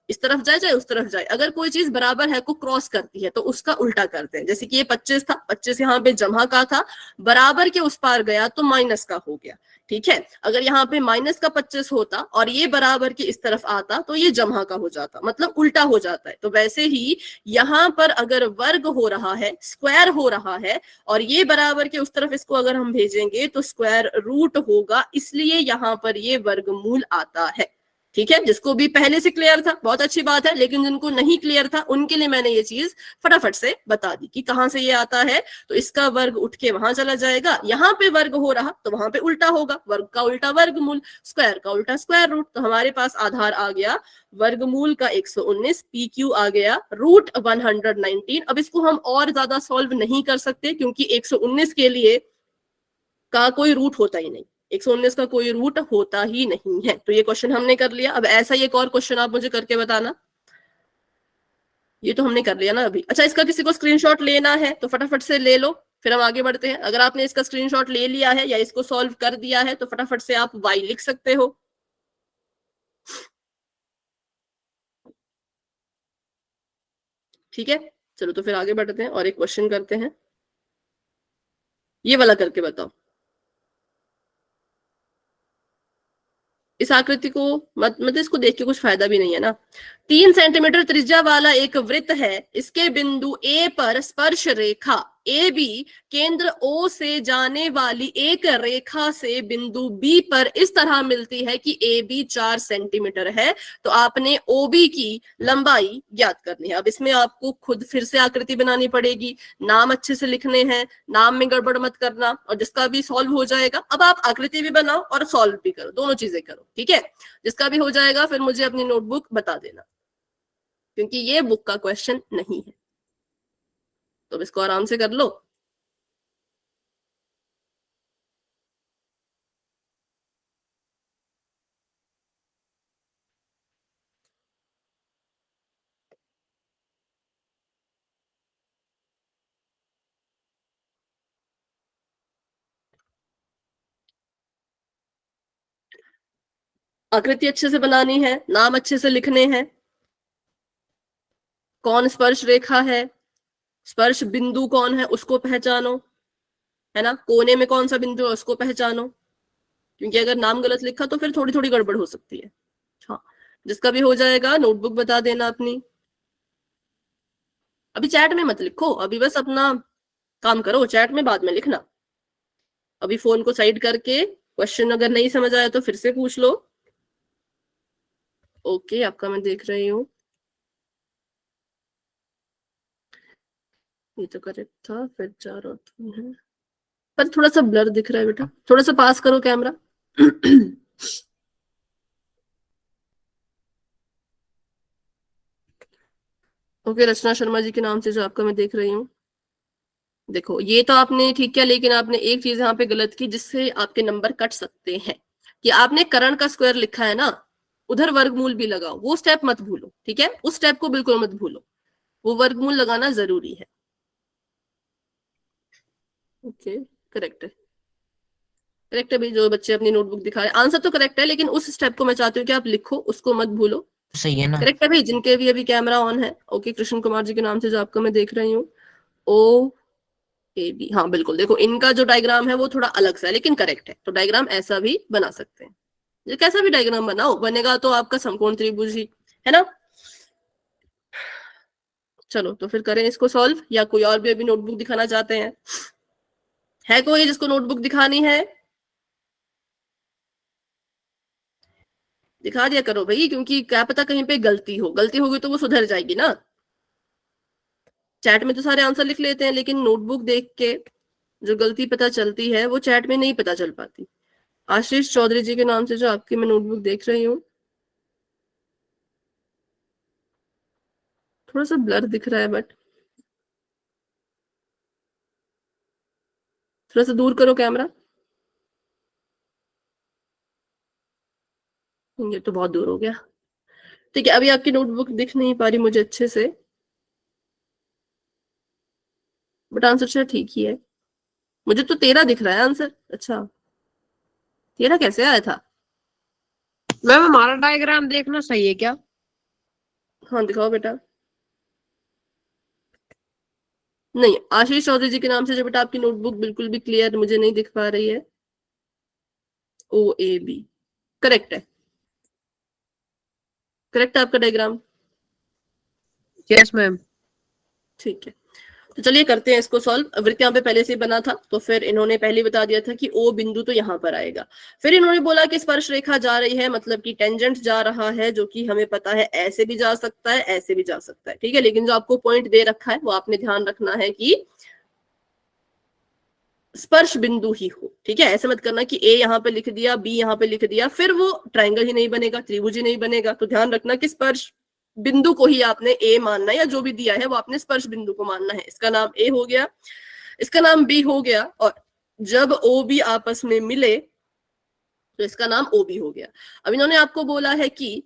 इस तरफ जाए चाहे उस तरफ जाए, अगर कोई चीज बराबर है को क्रॉस करती है तो उसका उल्टा करते हैं। जैसे कि ये 25 था, 25 यहाँ पे जमा का था, बराबर के उस पार गया तो माइनस का हो गया। ठीक है, अगर यहाँ पे माइनस का 25 होता और ये बराबर के इस तरफ आता तो ये जमा का हो जाता, मतलब उल्टा हो जाता है। तो वैसे ही यहाँ पर अगर वर्ग हो रहा है, स्क्वायर हो रहा है, और ये बराबर के उस तरफ इसको अगर हम भेजेंगे तो स्क्वायर रूट होगा, इसलिए यहाँ पर ये वर्गमूल आता है। ठीक है, जिसको भी पहले से क्लियर था बहुत अच्छी बात है, लेकिन जिनको नहीं क्लियर था उनके लिए मैंने ये चीज फटाफट से बता दी कि कहां से ये आता है। तो इसका वर्ग उठ के वहां चला जाएगा, यहाँ पे वर्ग हो रहा तो वहां पे उल्टा होगा, वर्ग का उल्टा वर्गमूल, स्क्वायर का उल्टा स्क्वायर रूट। तो हमारे पास आधार आ गया वर्गमूल का 119, PQ आ गया रूट 119। अब इसको हम और ज्यादा सॉल्व नहीं कर सकते, क्योंकि 119 के लिए का कोई रूट होता ही नहीं, 119 का कोई रूट होता ही नहीं है। तो ये क्वेश्चन हमने कर लिया। अब ऐसा ही एक और क्वेश्चन आप मुझे करके बताना। ये तो हमने कर लिया ना अभी। अच्छा, इसका किसी को स्क्रीनशॉट लेना है तो फटाफट से ले लो, फिर हम आगे बढ़ते हैं। अगर आपने इसका स्क्रीनशॉट ले लिया है या इसको सॉल्व कर दिया है तो फटाफट से आप y लिख सकते हो। ठीक है, चलो तो फिर आगे बढ़ते हैं और एक क्वेश्चन करते हैं। ये वाला करके बताओ। इस आकृति को मतलब इसको देख के कुछ फायदा भी नहीं है ना। 3 सेंटीमीटर त्रिज्या वाला एक वृत्त है, इसके बिंदु A पर स्पर्श रेखा AB केंद्र O से जाने वाली एक रेखा से बिंदु B पर इस तरह मिलती है कि AB 4 सेंटीमीटर है। तो आपने OB की लंबाई ज्ञात करनी है। अब इसमें आपको खुद फिर से आकृति बनानी पड़ेगी, नाम अच्छे से लिखने हैं, नाम में गड़बड़ मत करना, और जिसका भी सॉल्व हो जाएगा, अब आप आकृति भी बनाओ और सॉल्व भी करो, दोनों चीजें करो। ठीक है, जिसका भी हो जाएगा फिर मुझे अपनी नोटबुक बता देना, क्योंकि ये बुक का क्वेश्चन नहीं है। तो इसको आराम से कर लो। आकृति अच्छे से बनानी है, नाम अच्छे से लिखने हैं, कौन स्पर्श रेखा है, स्पर्श बिंदु कौन है उसको पहचानो, है ना, कोने में कौन सा बिंदु है उसको पहचानो, क्योंकि अगर नाम गलत लिखा तो फिर थोड़ी थोड़ी गड़बड़ हो सकती है। हाँ, जिसका भी हो जाएगा नोटबुक बता देना अपनी। अभी चैट में मत लिखो, अभी बस अपना काम करो, चैट में बाद में लिखना। अभी फोन को साइड करके क्वेश्चन अगर नहीं समझ आया तो फिर से पूछ लो। ओके, आपका मैं देख रही हूँ, ये तो करेक्ट था, फिर 4 और 3 है, पर थोड़ा सा ब्लर दिख रहा है बेटा, थोड़ा सा पास करो कैमरा। ओके, रचना शर्मा जी के नाम से जो आपका मैं देख रही हूँ, देखो ये तो आपने ठीक किया, लेकिन आपने एक चीज यहाँ पे गलत की जिससे आपके नंबर कट सकते हैं, कि आपने करण का स्क्वायर लिखा है ना, उधर वर्गमूल भी लगाओ, वो स्टेप मत भूलो, ठीक है, उस स्टेप को बिल्कुल मत भूलो, वो वर्गमूल लगाना जरूरी है। ओके, करेक्ट है, करेक्ट है भाई, जो बच्चे अपनी नोटबुक दिखा रहे हैं आंसर तो करेक्ट है, लेकिन उस स्टेप को मैं चाहती हूँ कि आप लिखो, उसको मत भूलो। सही है ना? करेक्ट है भाई, जिनके भी अभी कैमरा ऑन है। ओके, कृष्ण कुमार जी के नाम से जो आपका मैं देख रही हूँ, ओ ए बी, हाँ बिल्कुल, देखो इनका जो डायग्राम है वो थोड़ा अलग सा है लेकिन करेक्ट है, तो डायग्राम ऐसा भी बना सकते हैं, ये कैसा भी डायग्राम बनाओ, बनेगा तो आपका समकोण त्रिभुज ही है ना। चलो तो फिर करें इसको सॉल्व, या कोई और भी अभी नोटबुक दिखाना चाहते हैं? है कोई जिसको नोटबुक दिखानी है? दिखा दिया करो भाई, क्योंकि क्या पता कहीं पे गलती हो, गलती होगी तो वो सुधर जाएगी ना। चैट में तो सारे आंसर लिख लेते हैं, लेकिन नोटबुक देख के जो गलती पता चलती है वो चैट में नहीं पता चल पाती। आशीष चौधरी जी के नाम से जो आपकी मैं नोटबुक देख रही हूँ, थोड़ा सा ब्लर दिख रहा है, बट थोड़ा सा दूर करो कैमरा, ये तो बहुत दूर हो गया। ठीक है, अभी आपकी नोटबुक दिख नहीं पा रही मुझे अच्छे से, बट आंसर शायद ठीक ही है। मुझे तो 13 दिख रहा है आंसर। अच्छा, 13 कैसे आया था? मैम हमारा डायग्राम देखना सही है क्या? हाँ दिखाओ बेटा। नहीं, आशीष चौधरी जी के नाम से जो बेटा आपकी नोटबुक बिल्कुल भी क्लियर मुझे नहीं दिख पा रही है। ओ ए बी, करेक्ट है, करेक्ट है आपका डायग्राम। Yes ma'am. ठीक है, तो चलिए करते हैं इसको सॉल्व। वृत्त यहाँ पे पहले से ही बना था, तो फिर इन्होंने पहले बता दिया था कि ओ बिंदु तो यहाँ पर आएगा। फिर इन्होंने बोला कि स्पर्श रेखा जा रही है, मतलब कि टेंजेंट जा रहा है, जो कि हमें पता है ऐसे भी जा सकता है, ऐसे भी जा सकता है, ठीक है, लेकिन जो आपको पॉइंट दे रखा है वो आपने ध्यान रखना है कि स्पर्श बिंदु ही हो, ठीक है, ऐसे मत करना कि ए यहाँ पे लिख दिया, बी यहाँ पे लिख दिया, फिर वो ट्रायंगल ही नहीं बनेगा, त्रिभुज ही नहीं बनेगा। तो ध्यान रखना कि स्पर्श बिंदु को ही आपने ए मानना है, या जो भी दिया है वो आपने स्पर्श बिंदु को मानना है। इसका नाम ए हो गया, इसका नाम बी हो गया, और जब ओ बी आपस में मिले तो इसका नाम ओ बी हो गया। अब इन्होंने आपको बोला है कि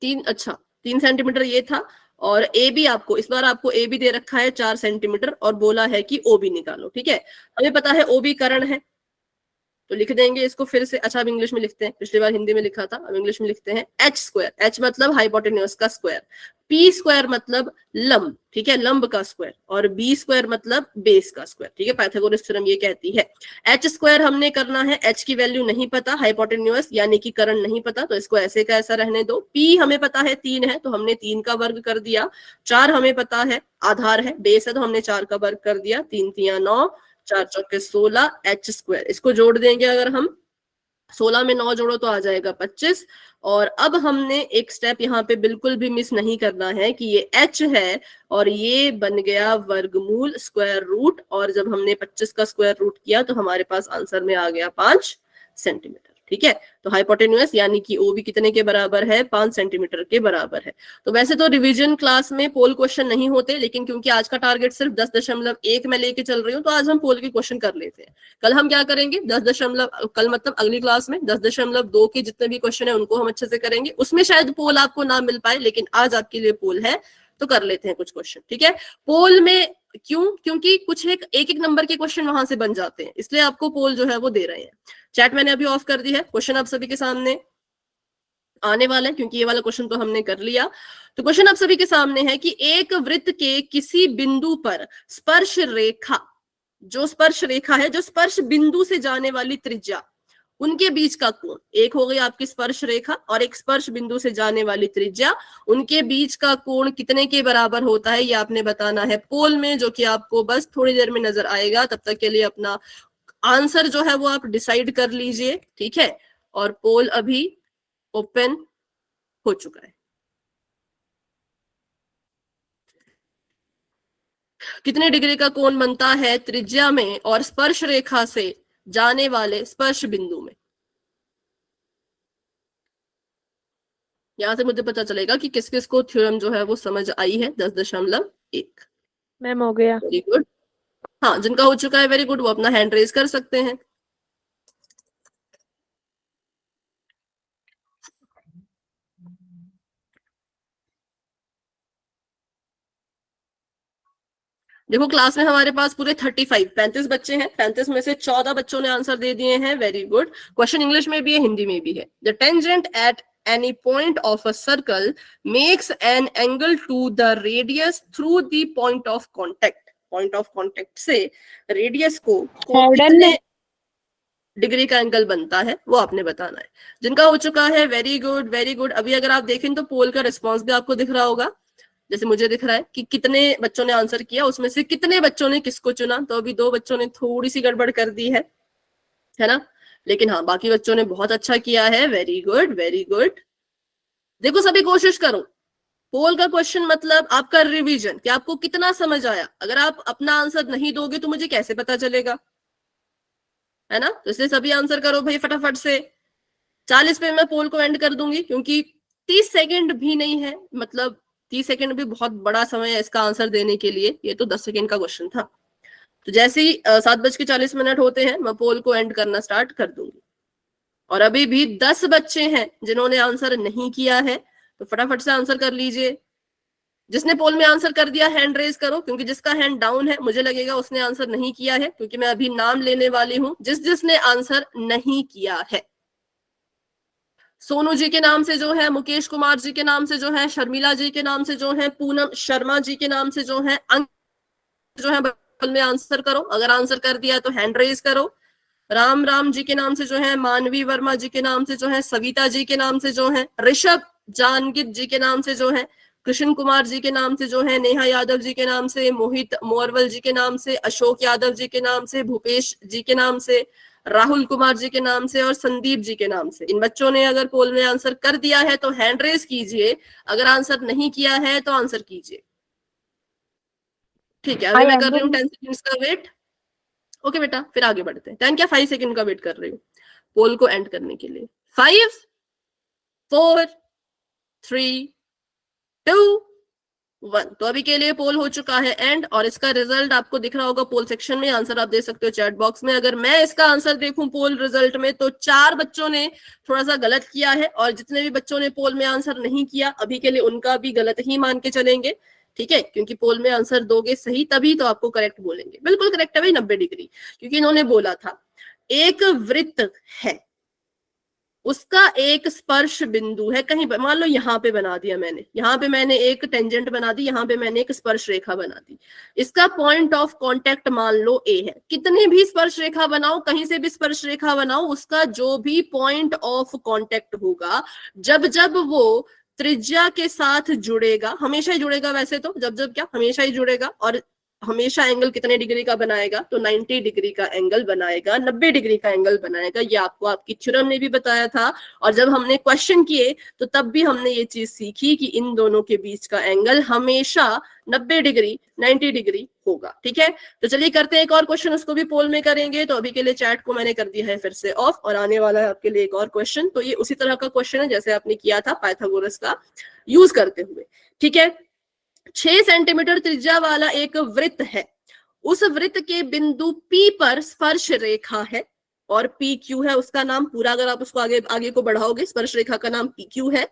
3 सेंटीमीटर ये था, और ए बी आपको इस बार आपको ए बी दे रखा है 4 सेंटीमीटर, और बोला है कि ओ बी निकालो, ठीक है। हमें पता है ओ बी कर्ण है, तो लिख देंगे इसको फिर से। अच्छा, अब इंग्लिश में लिखते हैं, पिछली बार हिंदी में लिखा था, अब इंग्लिश में लिखते हैं। एच स्क्वायर, एच मतलब हाइपोटेन्यूज का स्क्वायर, पी स्क्वायर मतलब लंब, ठीक है, लंब का स्क्वायर, और बी स्क्वायर मतलब बेस का स्क्वायर, ठीक है, पाइथागोरस थ्योरम ये कहती है। एच स्क्वायर हमने करना है, एच की वैल्यू नहीं पता, हाइपोटेन्यूज यानी कि कर्ण नहीं पता, तो इसको ऐसे का ऐसा रहने दो। पी हमें पता है 3 है, तो हमने 3 का वर्ग कर दिया। 4 हमें पता है आधार है, बेस है, तो हमने 4 का वर्ग कर दिया। 3 3 9, 4 चौके 16, एच स्क्वायर, इसको जोड़ देंगे अगर हम, 16 में 9 जोड़ो तो आ जाएगा 25। और अब हमने एक स्टेप यहाँ पे बिल्कुल भी मिस नहीं करना है कि ये h है और ये बन गया वर्गमूल स्क्वायर रूट, और जब हमने 25 का स्क्वायर रूट किया तो हमारे पास आंसर में आ गया 5 सेंटीमीटर, ठीक है। तो हाइपोटेन्यूज यानी कि ओ भी कितने के बराबर है? 5 सेंटीमीटर के बराबर है। तो वैसे तो रिवीजन क्लास में पोल क्वेश्चन नहीं होते, लेकिन क्योंकि आज का टारगेट सिर्फ 10.1 में लेके चल रही हूँ, तो आज हम पोल के क्वेश्चन कर लेते हैं। कल हम क्या करेंगे, कल मतलब अगली क्लास में 10.2 के जितने भी क्वेश्चन है उनको हम अच्छे से करेंगे। उसमें शायद पोल आपको ना मिल पाए, लेकिन आज आपके लिए पोल है, तो कर लेते हैं कुछ क्वेश्चन, ठीक है। पोल में क्यों? क्योंकि कुछ एक एक नंबर के क्वेश्चन वहां से बन जाते हैं, इसलिए आपको पोल जो है वो दे रहे हैं। चैट मैंने अभी ऑफ कर दी है। क्वेश्चन आप सभी के सामने आने वाला है, क्योंकि ये वाला क्वेश्चन तो हमने कर लिया। तो क्वेश्चन आप सभी के सामने है कि एक वृत्त के किसी बिंदु पर स्पर्श रेखा, जो स्पर्श रेखा है, जो स्पर्श बिंदु से जाने वाली त्रिज्या, उनके बीच का कोण, एक हो गई आपकी स्पर्श रेखा और एक स्पर्श बिंदु से जाने वाली त्रिज्या, उनके बीच का कोण कितने के बराबर होता है ये आपने बताना है पोल में, जो कि आपको बस थोड़ी देर में नजर आएगा। तब तक के लिए अपना आंसर जो है वो आप डिसाइड कर लीजिए, ठीक है। और पोल अभी ओपन हो चुका है। कितने डिग्री का कोण बनता है त्रिज्या में और स्पर्श रेखा से जाने वाले स्पर्श बिंदु में? यहां से मुझे पता चलेगा कि किस किस को थ्योरम जो है वो समझ आई है। 10.1। मैम हो गया। Very good. हाँ, जिनका हो चुका है वेरी गुड, वो अपना हैंड रेज कर सकते हैं। देखो क्लास में हमारे पास पूरे 35 बच्चे हैं। 35 में से 14 बच्चों ने आंसर दे दिए हैं। Very good. क्वेश्चन इंग्लिश में भी है, हिंदी में भी है। The tangent at any point of a circle makes an angle to the radius through the point of contact. Point of contact से रेडियस को कितने डिग्री का एंगल बनता है वो आपने बताना है। जिनका हो चुका है वेरी गुड वेरी गुड। अभी अगर आप देखें तो पोल का रिस्पॉन्स भी आपको दिख रहा होगा, जैसे मुझे दिख रहा है कि कितने बच्चों ने आंसर किया, उसमें से कितने बच्चों ने किसको चुना। तो अभी 2 बच्चों ने थोड़ी सी गड़बड़ कर दी है ना, लेकिन हाँ बाकी बच्चों ने बहुत अच्छा किया है। Very good very good. देखो सभी कोशिश करो। पोल का क्वेश्चन मतलब आपका रिवीजन, कि आपको कितना समझ आया। अगर आप अपना आंसर नहीं दोगे तो मुझे कैसे पता चलेगा, है ना। तो इसलिए सभी आंसर करो भाई फटाफट से। 40 पे मैं पोल को एंड कर दूंगी, क्योंकि 30 सेकंड भी नहीं है, मतलब 30 सेकंड भी बहुत बड़ा समय है इसका आंसर देने के लिए। ये तो 10 सेकंड का क्वेश्चन था। तो जैसे ही 7:40 होते हैं मैं पोल को एंड करना स्टार्ट कर दूंगी। और अभी भी 10 बच्चे हैं जिन्होंने आंसर नहीं किया है, तो फटाफट से आंसर कर लीजिए। जिसने पोल में आंसर कर दिया हैंड रेज करो, क्योंकि जिसका हैंड डाउन है मुझे लगेगा उसने आंसर नहीं किया है, क्योंकि मैं अभी नाम लेने वाली हूं जिसने आंसर नहीं किया है। सोनू जी के नाम से जो है, मुकेश कुमार जी के नाम से जो है, शर्मिला जी के नाम से जो है, पूनम शर्मा जी के नाम से जो है, अंक जो है पोल में आंसर करो। अगर आंसर कर दिया तो हैंड रेज करो। राम जी के नाम से जो है, मानवी वर्मा जी के नाम से जो है, सविता जी के नाम से जो है, ऋषभ जानगित जी के नाम से जो है, कृष्ण कुमार जी के नाम से जो है, नेहा यादव जी के नाम से, मोहित मोरवल जी के नाम से, अशोक यादव जी के नाम से, भूपेश जी के नाम से, राहुल कुमार जी के नाम से और संदीप जी के नाम से। इन बच्चों ने अगर पोल में आंसर कर दिया है तो हैंड रेज कीजिए, अगर आंसर नहीं किया है तो आंसर कीजिए। ठीक है, अभी मैं कर रही हूँ 10 सेकंड्स का वेट। ओके बेटा, फिर आगे बढ़ते हैं। 10 क्या 5 सेकंड का वेट कर रही हूँ पोल को एंड करने के लिए। 5 4 3 2 1। तो अभी के लिए पोल हो चुका है एंड, और इसका रिजल्ट आपको दिख रहा होगा पोल सेक्शन में। आंसर आप दे सकते हो चैट बॉक्स में। अगर मैं इसका आंसर देखूं पोल रिजल्ट में, तो 4 बच्चों ने थोड़ा सा गलत किया है, और जितने भी बच्चों ने पोल में आंसर नहीं किया अभी के लिए उनका भी गलत ही मान के चलेंगे, ठीक है। क्योंकि पोल में आंसर दोगे सही तभी तो आपको करेक्ट बोलेंगे। बिल्कुल करेक्ट है भाई, 90 डिग्री। क्योंकि इन्होंने बोला था एक वृत्त है, उसका एक स्पर्श बिंदु है कहीं, मान लो यहाँ पे बना दिया मैंने, यहाँ पे मैंने एक टेंजेंट बना दी, यहाँ पे मैंने एक स्पर्श रेखा बना दी। इसका पॉइंट ऑफ कांटेक्ट मान लो ए है। कितनी भी स्पर्श रेखा बनाओ, कहीं से भी स्पर्श रेखा बनाओ, उसका जो भी पॉइंट ऑफ कांटेक्ट होगा, जब जब वो त्रिज्या के साथ जुड़ेगा, हमेशा ही जुड़ेगा वैसे तो, जब जब क्या हमेशा ही जुड़ेगा, और हमेशा एंगल कितने डिग्री का बनाएगा, तो 90 डिग्री का एंगल बनाएगा, 90 डिग्री का एंगल बनाएगा। ये आपको आपकी थ्योरम ने भी बताया था, और जब हमने क्वेश्चन किए तो तब भी हमने ये चीज सीखी कि इन दोनों के बीच का एंगल हमेशा 90 डिग्री 90 डिग्री होगा, ठीक है। तो चलिए करते हैं एक और क्वेश्चन, उसको भी पोल में करेंगे। तो अभी के लिए चैट को मैंने कर दिया है फिर से ऑफ, और आने वाला है आपके लिए एक और क्वेश्चन। तो ये उसी तरह का क्वेश्चन है जैसे आपने किया था पाइथागोरस का यूज करते हुए, ठीक है। 6 सेंटीमीटर त्रिज्या वाला एक वृत्त है, उस वृत्त के बिंदु P पर स्पर्श रेखा है, और PQ है उसका नाम पूरा। अगर आप उसको आगे आगे को बढ़ाओगे, स्पर्श रेखा का नाम PQ है।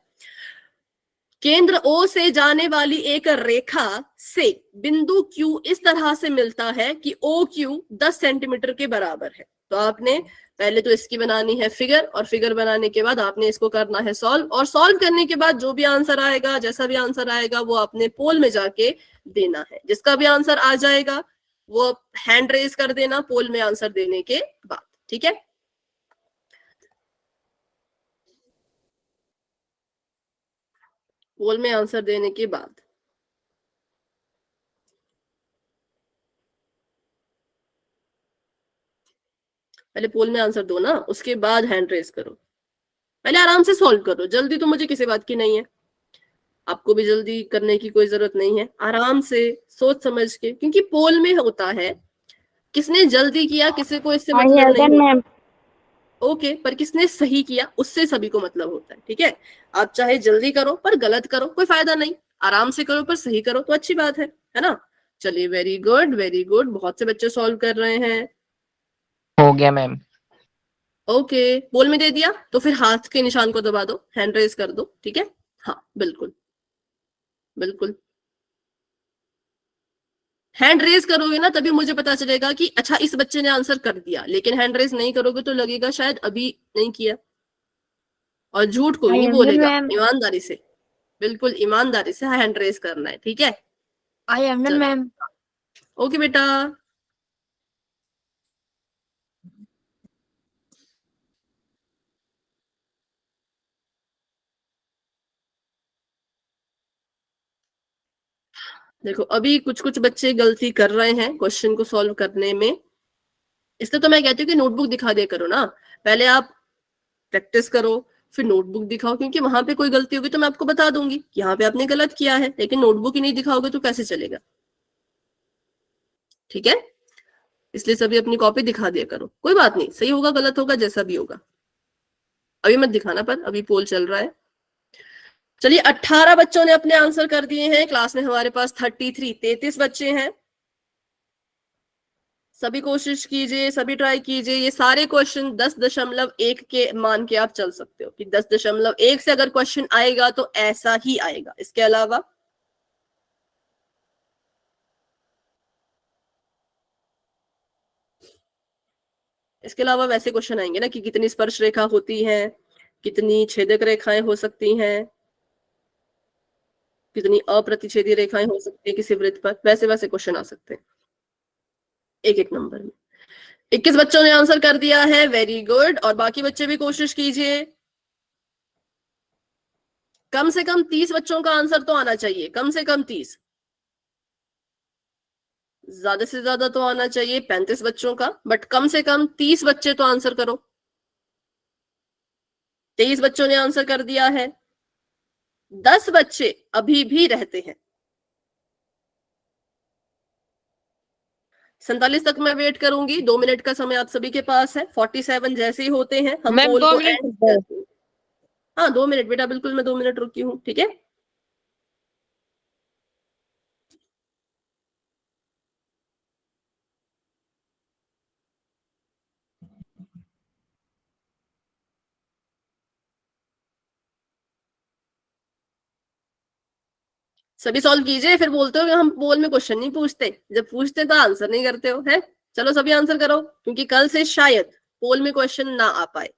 केंद्र O से जाने वाली एक रेखा से बिंदु Q इस तरह से मिलता है कि OQ 10 सेंटीमीटर के बराबर है। तो आपने पहले तो इसकी बनानी है फिगर, और फिगर बनाने के बाद आपने इसको करना है सॉल्व, और सॉल्व करने के बाद जो भी आंसर आएगा, जैसा भी आंसर आएगा, वो आपने पोल में जाके देना है। जिसका भी आंसर आ जाएगा वो हैंड रेज कर देना पोल में आंसर देने के बाद, ठीक है। पोल में आंसर देने के बाद पहले पोल में आंसर दो ना, उसके बाद हैंड रेज करो। पहले आराम से सॉल्व करो, जल्दी तो मुझे किसी बात की नहीं है, आपको भी जल्दी करने की कोई जरूरत नहीं है। आराम से सोच समझ के, क्योंकि पोल में होता है किसने जल्दी किया, किसी को इससे मतलब नहीं मैम। ओके, पर किसने सही किया उससे सभी को मतलब होता है, ठीक है। आप चाहे जल्दी करो पर गलत करो, कोई फायदा नहीं। आराम से करो पर सही करो तो अच्छी बात है ना। चलिए, वेरी गुड वेरी गुड, बहुत से बच्चे सॉल्व कर रहे हैं। हो गया मैम। ओके, पोल में दे दिया तो फिर हाथ के निशान को दबा दो, हैंड रेज कर दो, ठीक है। हाँ बिल्कुल बिल्कुल, हैंड रेज करोगे ना तभी मुझे पता चलेगा कि अच्छा इस बच्चे ने आंसर कर दिया। लेकिन हैंड रेज नहीं करोगे तो लगेगा शायद अभी नहीं किया, और झूठ कोई नहीं बोलेगा। ईमानदारी से, बिल्कुल ईमानदारी से हैंड रेज करना है, ठीक है। आई एम चलो। मैम। ओके बेटा, देखो अभी कुछ कुछ बच्चे गलती कर रहे हैं क्वेश्चन को सॉल्व करने में, इसलिए तो मैं कहती हूँ कि नोटबुक दिखा दिया करो ना। पहले आप प्रैक्टिस करो, फिर नोटबुक दिखाओ, क्योंकि वहां पे कोई गलती होगी तो मैं आपको बता दूंगी यहाँ पे आपने गलत किया है। लेकिन नोटबुक ही नहीं दिखाओगे तो कैसे चलेगा, ठीक है। इसलिए सभी अपनी कॉपी दिखा दिया करो, कोई बात नहीं, सही होगा गलत होगा जैसा भी होगा। अभी मत दिखाना, पर अभी पोल चल रहा है। चलिए, 18 बच्चों ने अपने आंसर कर दिए हैं। क्लास में हमारे पास 33 बच्चे हैं। सभी कोशिश कीजिए, सभी ट्राई कीजिए। ये सारे क्वेश्चन 10.1 के मान के आप चल सकते हो कि 10.1 से अगर क्वेश्चन आएगा तो ऐसा ही आएगा। इसके अलावा वैसे क्वेश्चन आएंगे ना कि कितनी स्पर्श रेखा होती है, कितनी छेदक रेखाएं हो सकती हैं, कितनी अप्रतिच्छेदी रेखाएं हो सकती है किसी वृत्त पर, वैसे वैसे क्वेश्चन आ सकते हैं एक एक नंबर में। 21 बच्चों ने आंसर कर दिया है, वेरी गुड। और बाकी बच्चे भी कोशिश कीजिए, कम से कम 30 बच्चों का आंसर तो आना चाहिए, कम से कम 30, ज्यादा से ज्यादा तो आना चाहिए 35 बच्चों का, बट कम से कम 30 बच्चे तो आंसर करो। 23 बच्चों ने आंसर कर दिया है, 10 बच्चे अभी भी रहते हैं। 47 तक मैं वेट करूंगी, 2 मिनट का समय आप सभी के पास है। 47 जैसे ही होते हैं हम मैम, पोल 2 को मिनट एंड करते हैं। हाँ 2 मिनट बेटा, बिल्कुल मैं 2 मिनट रुकी हूँ, ठीक है। सभी सॉल्व कीजिए, फिर बोलते हो कि हम पोल में क्वेश्चन नहीं पूछते, जब पूछते तो आंसर नहीं करते हो, है। चलो सभी आंसर करो, क्योंकि कल से शायद पोल में क्वेश्चन ना आ पाए,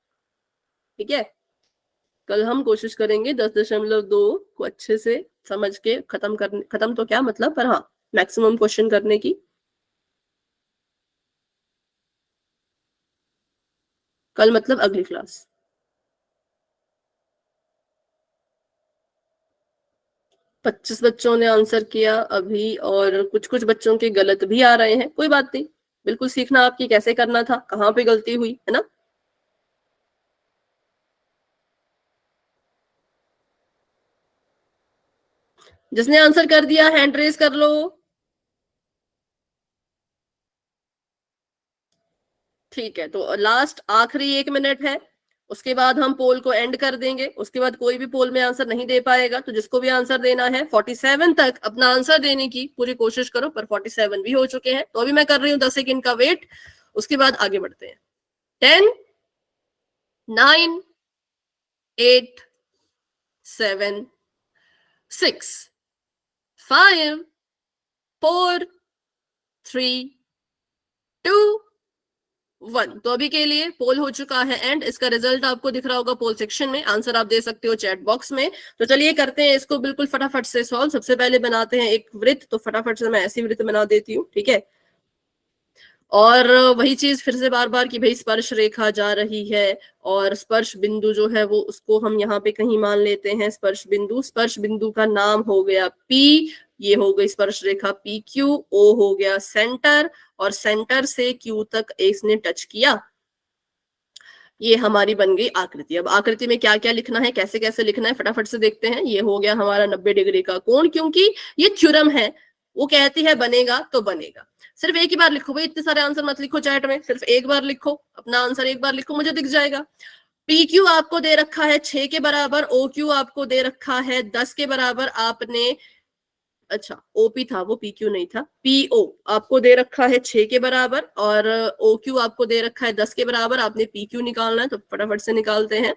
ठीक है। कल हम कोशिश करेंगे 10.2 को अच्छे से समझ के खत्म तो क्या मतलब, पर हाँ मैक्सिमम क्वेश्चन करने की। कल मतलब अगली क्लास। पच्चीस बच्चों ने आंसर किया अभी, और कुछ कुछ बच्चों के गलत भी आ रहे हैं, कोई बात नहीं, बिल्कुल सीखना आपकी कैसे करना था, कहाँ पे गलती हुई, है ना। जिसने आंसर कर दिया हैंड रेज कर लो। ठीक है, तो लास्ट आखिरी 1 मिनट है, उसके बाद हम पोल को एंड कर देंगे। उसके बाद कोई भी पोल में आंसर नहीं दे पाएगा, तो जिसको भी आंसर देना है 47 तक अपना आंसर देने की पूरी कोशिश करो। पर 47 भी हो चुके हैं, तो अभी मैं कर रही हूँ 10 सेकेंड का वेट, उसके बाद आगे बढ़ते हैं। 10 9 8 7 6 5 4 3 2 1। तो अभी के लिए पोल हो चुका है एंड इसका रिजल्ट आपको दिख रहा होगा पोल सेक्शन में। आंसर आप दे सकते हो चैट बॉक्स में। तो चलिए करते हैं इसको बिल्कुल फटाफट से सॉल्व। सबसे पहले बनाते हैं एक वृत्त। तो फटाफट से मैं ऐसी वृत्त बना देती हूँ, ठीक है। और वही चीज फिर से बार बार कि भाई स्पर्श रेखा जा रही है और स्पर्श बिंदु जो है वो उसको हम यहाँ पे कहीं मान लेते हैं स्पर्श बिंदु। स्पर्श बिंदु का नाम हो गया P, ये हो गई स्पर्श रेखा PQ। O हो गया सेंटर और सेंटर से Q तक इसने टच किया। ये हमारी बन गई आकृति। अब आकृति में क्या क्या लिखना है, कैसे कैसे लिखना है, फटाफट से देखते हैं। ये हो गया हमारा 90 डिग्री का कोण, क्योंकि ये थ्योरम है, वो कहती है बनेगा तो बनेगा। सिर्फ एक ही बार लिखो भाई, इतने सारे आंसर मत लिखो चैट में, सिर्फ एक बार लिखो अपना आंसर, एक बार लिखो, मुझे दिख जाएगा। PQ आपको दे रखा है 6 के बराबर, OQ आपको दे रखा है 10 के बराबर। आपने अच्छा OP था वो PQ नहीं था, PO आपको दे रखा है 6 के बराबर और OQ आपको दे रखा है 10 के बराबर। आपने PQ निकालना है तो फटाफट से निकालते हैं।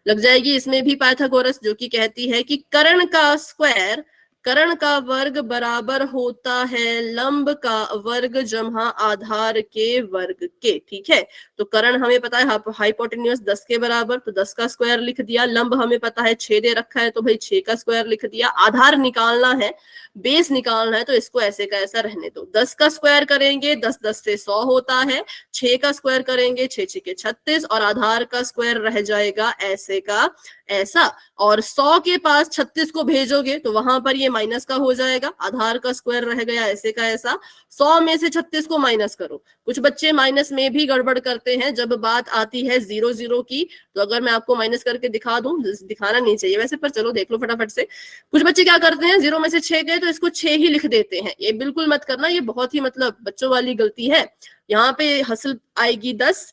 लग जाएगी इसमें भी पाइथागोरस, जो कि कहती है कि कर्ण का स्क्वायर, कर्ण का वर्ग बराबर होता है लंब का वर्ग जमा आधार के वर्ग के, ठीक है। तो कर्ण हमें पता है हाइपोटेन्यूस 10 के बराबर, तो 10 का स्क्वायर लिख दिया। लंब हमें पता है 6 दे रखा है तो भाई 6 का स्क्वायर लिख दिया। आधार निकालना है, बेस निकालना है, तो इसको ऐसे का ऐसा रहने दो। 10 का स्क्वायर करेंगे 10 10 से 100 होता है, 6 का स्क्वायर करेंगे 6 6 के 36 और आधार का स्क्वायर रह जाएगा ऐसे का ऐसा। और 100 के पास 36 को भेजोगे तो वहां पर ये माइनस का हो जाएगा, आधार का स्क्वायर रह गया ऐसे का ऐसा। 100 में से 36 को माइनस करो। कुछ बच्चे माइनस में भी गड़बड़ करते हैं जब बात आती है 0 0 की। तो अगर मैं आपको माइनस करके दिखा दूं, दिखाना नहीं चाहिए वैसे, पर चलो देख लो फटाफट से। कुछ बच्चे क्या करते हैं, 0 में से 6 गए तो इसको 6 ही लिख देते हैं। ये बिल्कुल मत करना, ये बहुत ही मतलब बच्चों वाली गलती है। यहाँ पे हसल आएगी 10,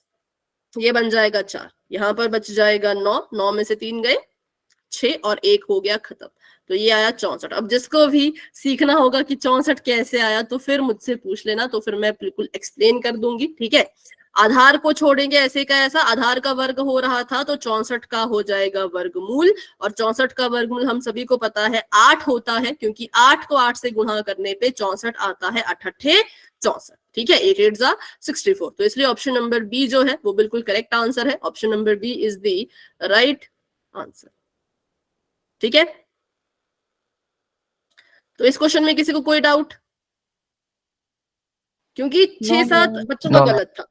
ये बन जाएगा 4, यहाँ पर बच जाएगा 9, 9 में से 3 गए 6 और 1 हो गया खत्म। तो ये आया 64। अब जिसको भी सीखना होगा कि 64 कैसे आया तो फिर मुझसे पूछ लेना, तो फिर मैं बिल्कुल एक्सप्लेन कर दूंगी, ठीक है। आधार को छोड़ेंगे ऐसे का ऐसा, आधार का वर्ग हो रहा था तो 64 का हो जाएगा वर्गमूल। और 64 का वर्गमूल हम सभी को पता है 8 होता है, क्योंकि 8 को 8 से गुणा करने पे 64 आता है, 8 8 64, ठीक है। 8 8 जा 64। तो इसलिए ऑप्शन नंबर बी जो है वो बिल्कुल करेक्ट आंसर है। Option number B is the right answer, ठीक है। तो इस क्वेश्चन में किसी को कोई डाउट, क्योंकि 6-7 बच्चों का गलत था।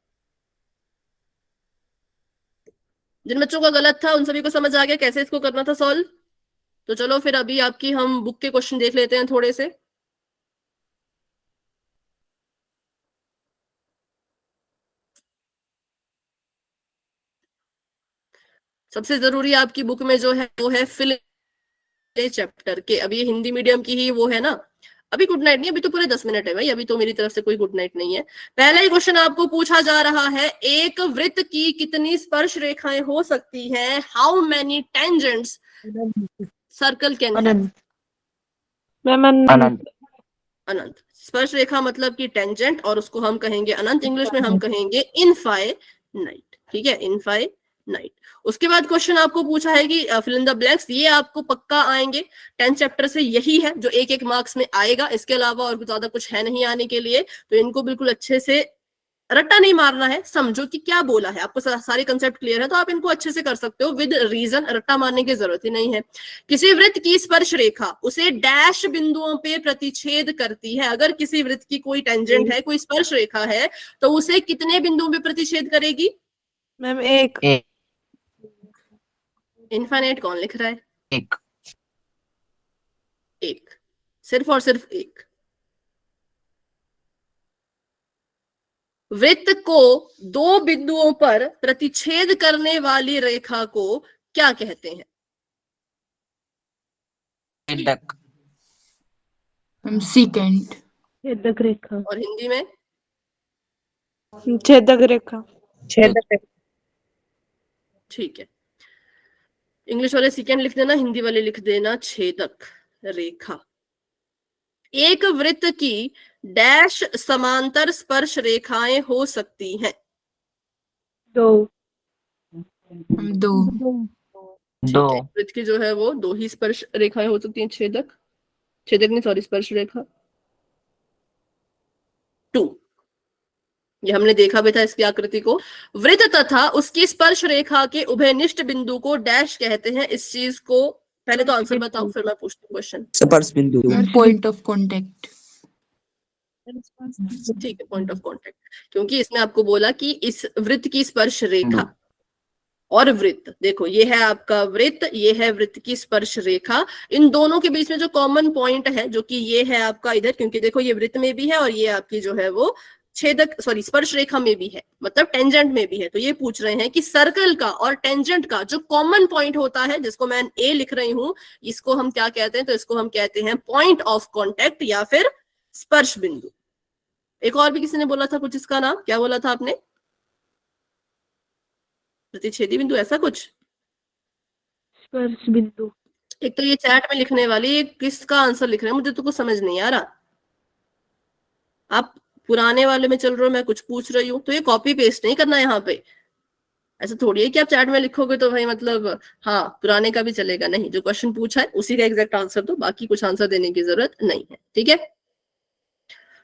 जिन बच्चों का गलत था उन सभी को समझ आ गया कैसे इसको करना था सॉल्व। तो चलो फिर अभी आपकी हम बुक के क्वेश्चन देख लेते हैं थोड़े से। सबसे जरूरी आपकी बुक में जो है वो है फिल चैप्टर के। अभी ये हिंदी मीडियम की ही वो है ना। अभी गुड नाइट नहीं, अभी तो पूरे 10 मिनट है भाई, अभी तो मेरी तरफ से कोई गुड नाइट नहीं है। पहला ही क्वेश्चन आपको पूछा जा रहा है, एक वृत्त की कितनी स्पर्श रेखाएं हो सकती हैं? How many tangents circle can have? अनंत। अनंत। स्पर्श रेखा मतलब कि टेंजेंट, और उसको हम कहेंगे अनंत, इंग्लिश में हम कहेंगे इनफाइनाइट, ठीक है, इनफाइनाइट। उसके बाद क्वेश्चन आपको पूछा है कि फिल इन द ब्लैंक्स, ये आपको पक्का आएंगे 10th चैप्टर से, यही है जो एक एक मार्क्स में आएगा, इसके अलावा और ज्यादा कुछ है नहीं आने के लिए। तो इनको बिल्कुल अच्छे से रट्टा नहीं मारना है, समझो कि क्या बोला है, आपको सारे कंसेप्ट क्लियर है तो आप इनको अच्छे से कर सकते हो विद रीजन, रट्टा मारने की जरूरत ही नहीं है। किसी वृत्त की स्पर्श रेखा उसे डैश बिंदुओं पे प्रतिच्छेद करती है। अगर किसी वृत्त की कोई टेंजेंट है, कोई स्पर्श रेखा है, तो उसे कितने बिंदुओं पे प्रतिच्छेद करेगी? मैम एक। इनफाइनाइट कौन लिख रहा है? एक। एक, सिर्फ और सिर्फ एक। वृत्त को दो बिंदुओं पर प्रतिच्छेद करने वाली रेखा को क्या कहते हैं? छेदक। सेकेंड। छेदक रेखा। और हिंदी में? छेदक रेखा। छेदक। ठीक है, इंग्लिश वाले सेकेंड लिख देना, हिंदी वाले लिख देना छेदक रेखा। एक वृत्त की डैश समांतर स्पर्श रेखाएं हो सकती हैं? दो। दो। ठीक दो। है, वृत्त की जो है वो 2 ही स्पर्श रेखाएं हो सकती हैं, छेदक नहीं सॉरी, स्पर्श रेखा 2। ये हमने देखा भी था इसकी आकृति को। वृत्त तथा उसकी स्पर्श रेखा के उभयनिष्ठ बिंदु को डैश कहते हैं। इस चीज को पहले तो आंसर बताओ, फिर मैं पूछती हूँ क्वेश्चन। स्पर्श बिंदु। Point of contact. ठीक है, पॉइंट ऑफ कांटेक्ट, क्योंकि इसने आपको बोला कि इस वृत्त की स्पर्श रेखा और वृत्त, देखो ये है आपका वृत्त, ये है वृत्त की स्पर्श रेखा, इन दोनों के बीच में जो कॉमन पॉइंट है जो कि ये है आपका इधर, क्योंकि देखो ये वृत्त में भी है और ये आपकी जो है वो छेदक सॉरी स्पर्श रेखा में भी है, मतलब टेंजेंट में भी है। तो ये पूछ रहे हैं कि सर्कल का और टेंजेंट का जो कॉमन पॉइंट होता है, जिसको मैं ए लिख रही हूं, इसको हम क्या कहते हैं? तो इसको हम कहते हैं पॉइंट ऑफ कॉन्टेक्ट या फिर स्पर्श बिंदु। एक और भी किसी ने बोला था कुछ, इसका नाम क्या बोला था आपने? प्रतिच्छेदी बिंदु, ऐसा कुछ। स्पर्श बिंदु। एक तो ये चैट में लिखने वाली किसका आंसर लिख रहे हैं, मुझे तो कुछ समझ नहीं आ रहा। आप पुराने वाले में चल रहे हो, मैं कुछ पूछ रही हूँ, तो ये कॉपी पेस्ट नहीं करना यहाँ पे। ऐसा थोड़ी है कि आप चैट में लिखोगे तो भाई मतलब हाँ पुराने का भी चलेगा, नहीं, जो क्वेश्चन पूछा है उसी का एग्जैक्ट आंसर दो, बाकी कुछ आंसर देने की जरूरत नहीं है, ठीक है।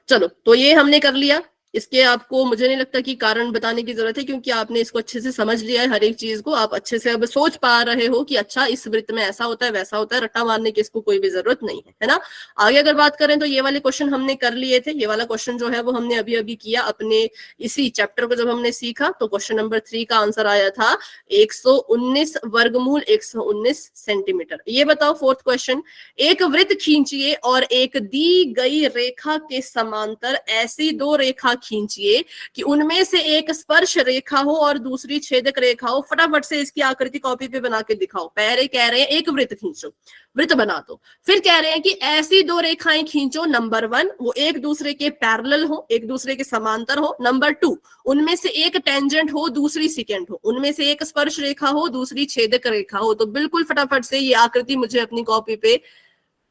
चलो, तो ये हमने कर लिया। इसके आपको मुझे नहीं लगता कि कारण बताने की जरूरत है, क्योंकि आपने इसको अच्छे से समझ लिया है, हर एक चीज को आप अच्छे से अब सोच पा रहे हो कि अच्छा इस वृत्त में ऐसा होता है वैसा होता है, रट्टा मारने की इसको कोई भी जरूरत नहीं है ना। आगे अगर बात करें तो ये वाले क्वेश्चन हमने कर लिए थे। ये वाला क्वेश्चन जो है वो हमने अभी अभी किया अपने इसी चैप्टर को जब हमने सीखा। तो क्वेश्चन नंबर 3 का आंसर आया था 119 वर्गमूल 119 सेंटीमीटर। ये बताओ फोर्थ क्वेश्चन, एक वृत्त खींचिए और एक दी गई रेखा के समांतर ऐसी 2 रेखा खींचिए कि उनमें से एक स्पर्श रेखा हो और दूसरी छेदक रेखा हो। फटाफट से इसकी आकृति कॉपी पे बना के दिखाओ। पहले कह रहे हैं एक वृत्त खींचो, वृत्त बना दो, फिर कह रहे हैं कि ऐसी 2 रेखाएं खींचो, नंबर 1 वो एक दूसरे के पैरेलल हो, एक दूसरे के समांतर हो, नंबर 2 उनमें से एक टेंजेंट हो दूसरी सिकेंट हो, उनमें से एक स्पर्श रेखा हो दूसरी छेदक रेखा हो। तो बिल्कुल फटाफट से ये आकृति मुझे अपनी कॉपी पे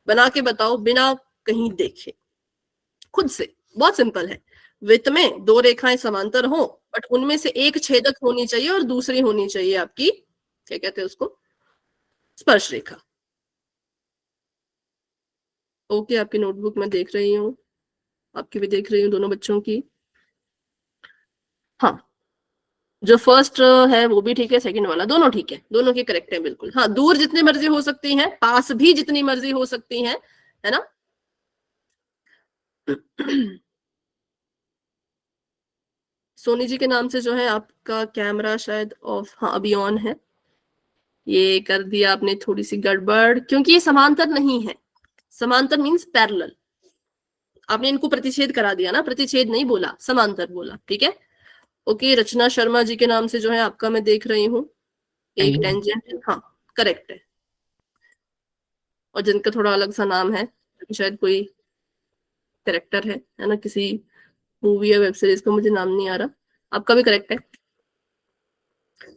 बना के बताओ बिना कहीं देखे, खुद से। बहुत सिंपल है, वृत्त में 2 रेखाएं समांतर हो बट उनमें से एक छेदक होनी चाहिए और दूसरी होनी चाहिए आपकी क्या कहते हैं उसको, स्पर्श रेखा। ओके, आपकी नोटबुक मैं देख रही हूँ, आपकी भी देख रही हूँ, दोनों बच्चों की। हाँ, जो फर्स्ट है वो भी ठीक है, सेकंड वाला दोनों ठीक है, दोनों की करेक्ट है बिल्कुल। हाँ, दूर जितनी मर्जी हो सकती हैं, पास भी जितनी मर्जी हो सकती हैं, है ना। सोनी जी के नाम से जो है आपका कैमरा शायद ऑफ, हाँ अभी ऑन है। ये कर दिया आपने थोड़ी सी गड़बड़, क्योंकि ये समांतर नहीं है। समांतर मींस पैरेलल, आपने इनको प्रतिच्छेद करा दिया ना, प्रतिच्छेद नहीं बोला, समांतर बोला, ठीक है। ओके, रचना शर्मा जी के नाम से जो है आपका मैं देख रही हूँ एक टेंजेंट, हाँ करेक्ट है। और जिनका थोड़ा अलग सा नाम है, शायद कोई कैरेक्टर है ना, किसी मूवी या वेब सीरीज का, मुझे नाम नहीं आ रहा, आपका भी करेक्ट है,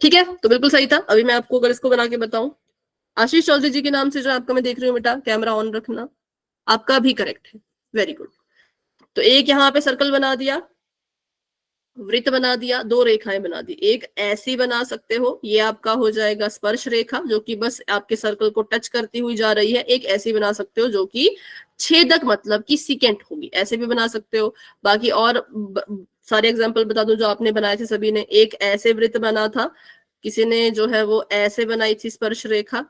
ठीक है। तो बिल्कुल सही था। अभी मैं आपको अगर इसको बना के बताऊं, आशीष चौधरी जी के नाम से जो आपका मैं देख रही हूँ बेटा, कैमरा ऑन रखना, आपका भी करेक्ट है, वेरी गुड। तो एक यहाँ पे सर्कल बना दिया, वृत्त बना दिया, 2 रेखाएं बना दी। एक ऐसी बना सकते हो, ये आपका हो जाएगा स्पर्श रेखा जो कि बस आपके सर्कल को टच करती हुई जा रही है। एक ऐसी बना सकते हो जो कि छेदक मतलब कि सिकेंट होगी, ऐसे भी बना सकते हो। बाकी और सारे एग्जांपल बता दो जो आपने बनाए थे सभी ने। एक ऐसे वृत्त बना था, किसी ने जो है वो ऐसे बनाई थी स्पर्श रेखा,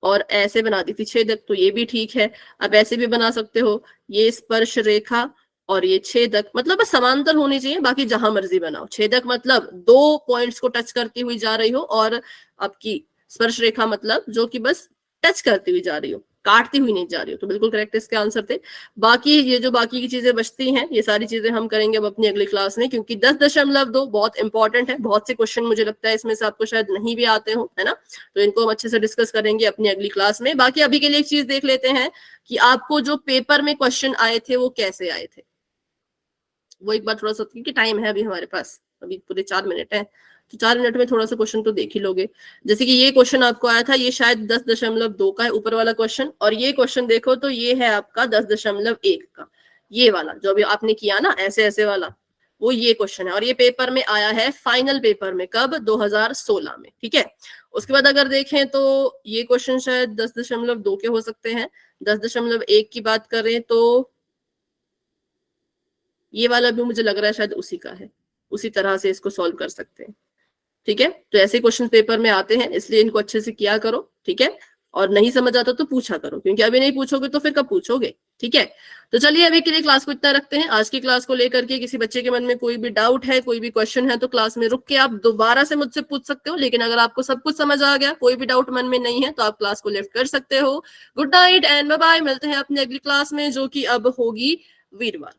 और ऐसे बना दी थी छेदक, तो ये भी ठीक है। अब ऐसे भी बना सकते हो, ये स्पर्श रेखा और ये छेदक, मतलब बस समांतर होनी चाहिए, बाकी जहां मर्जी बनाओ। छेदक मतलब 2 पॉइंट्स को टच करती हुई जा रही हो, और आपकी स्पर्श रेखा मतलब जो कि बस टच करती हुई जा रही हो, काटती हुई नहीं जा रही हो। तो बिल्कुल करेक्ट इसके आंसर थे। बाकी ये जो बाकी की चीजें बचती हैं, ये सारी चीजें हम करेंगे अब अपनी अगली क्लास में, क्योंकि 10.2 बहुत इंपॉर्टेंट है। बहुत से क्वेश्चन मुझे लगता है इसमें से आपको शायद नहीं भी आते हो, है ना। तो इनको हम अच्छे से डिस्कस करेंगे अपनी अगली क्लास में। बाकी अभी के लिए एक चीज देख लेते हैं कि आपको जो पेपर में क्वेश्चन आए थे वो कैसे आए थे, वो एक बार थोड़ा सा, क्योंकि टाइम है अभी हमारे पास, अभी पूरे 4 मिनट है, तो 4 मिनट में थोड़ा सा क्वेश्चन तो देख ही लोगे। जैसे कि ये क्वेश्चन आपको आया था, ये शायद 10.2 का है ऊपर वाला क्वेश्चन, और ये क्वेश्चन देखो तो ये है आपका 10.1 का, ये वाला जो अभी आपने किया ना ऐसे ऐसे वाला, वो ये क्वेश्चन है, और ये पेपर में आया है, फाइनल पेपर में, कब? 2016 में, ठीक है। उसके बाद अगर देखें तो ये क्वेश्चन शायद 10.2 के हो सकते हैं। 10.1 की बात करें तो ये वाला भी मुझे लग रहा है शायद उसी का है, उसी तरह से इसको सॉल्व कर सकते हैं, ठीक है। तो ऐसे क्वेश्चन पेपर में आते हैं, इसलिए इनको अच्छे से किया करो, ठीक है। और नहीं समझ आता तो पूछा करो, क्योंकि अभी नहीं पूछोगे तो फिर कब पूछोगे, ठीक है। तो चलिए अभी के लिए क्लास को इतना रखते हैं। आज की क्लास को लेकर के किसी बच्चे के मन में कोई भी डाउट है, कोई भी क्वेश्चन है, तो क्लास में रुक के आप दोबारा से मुझसे पूछ सकते हो। लेकिन अगर आपको सब कुछ समझ आ गया, कोई भी डाउट मन में नहीं है, तो आप क्लास को लेफ्ट कर सकते हो। Good night and bye bye. मिलते हैं अपनी अगली क्लास में, जो कि अब होगी वीरवार।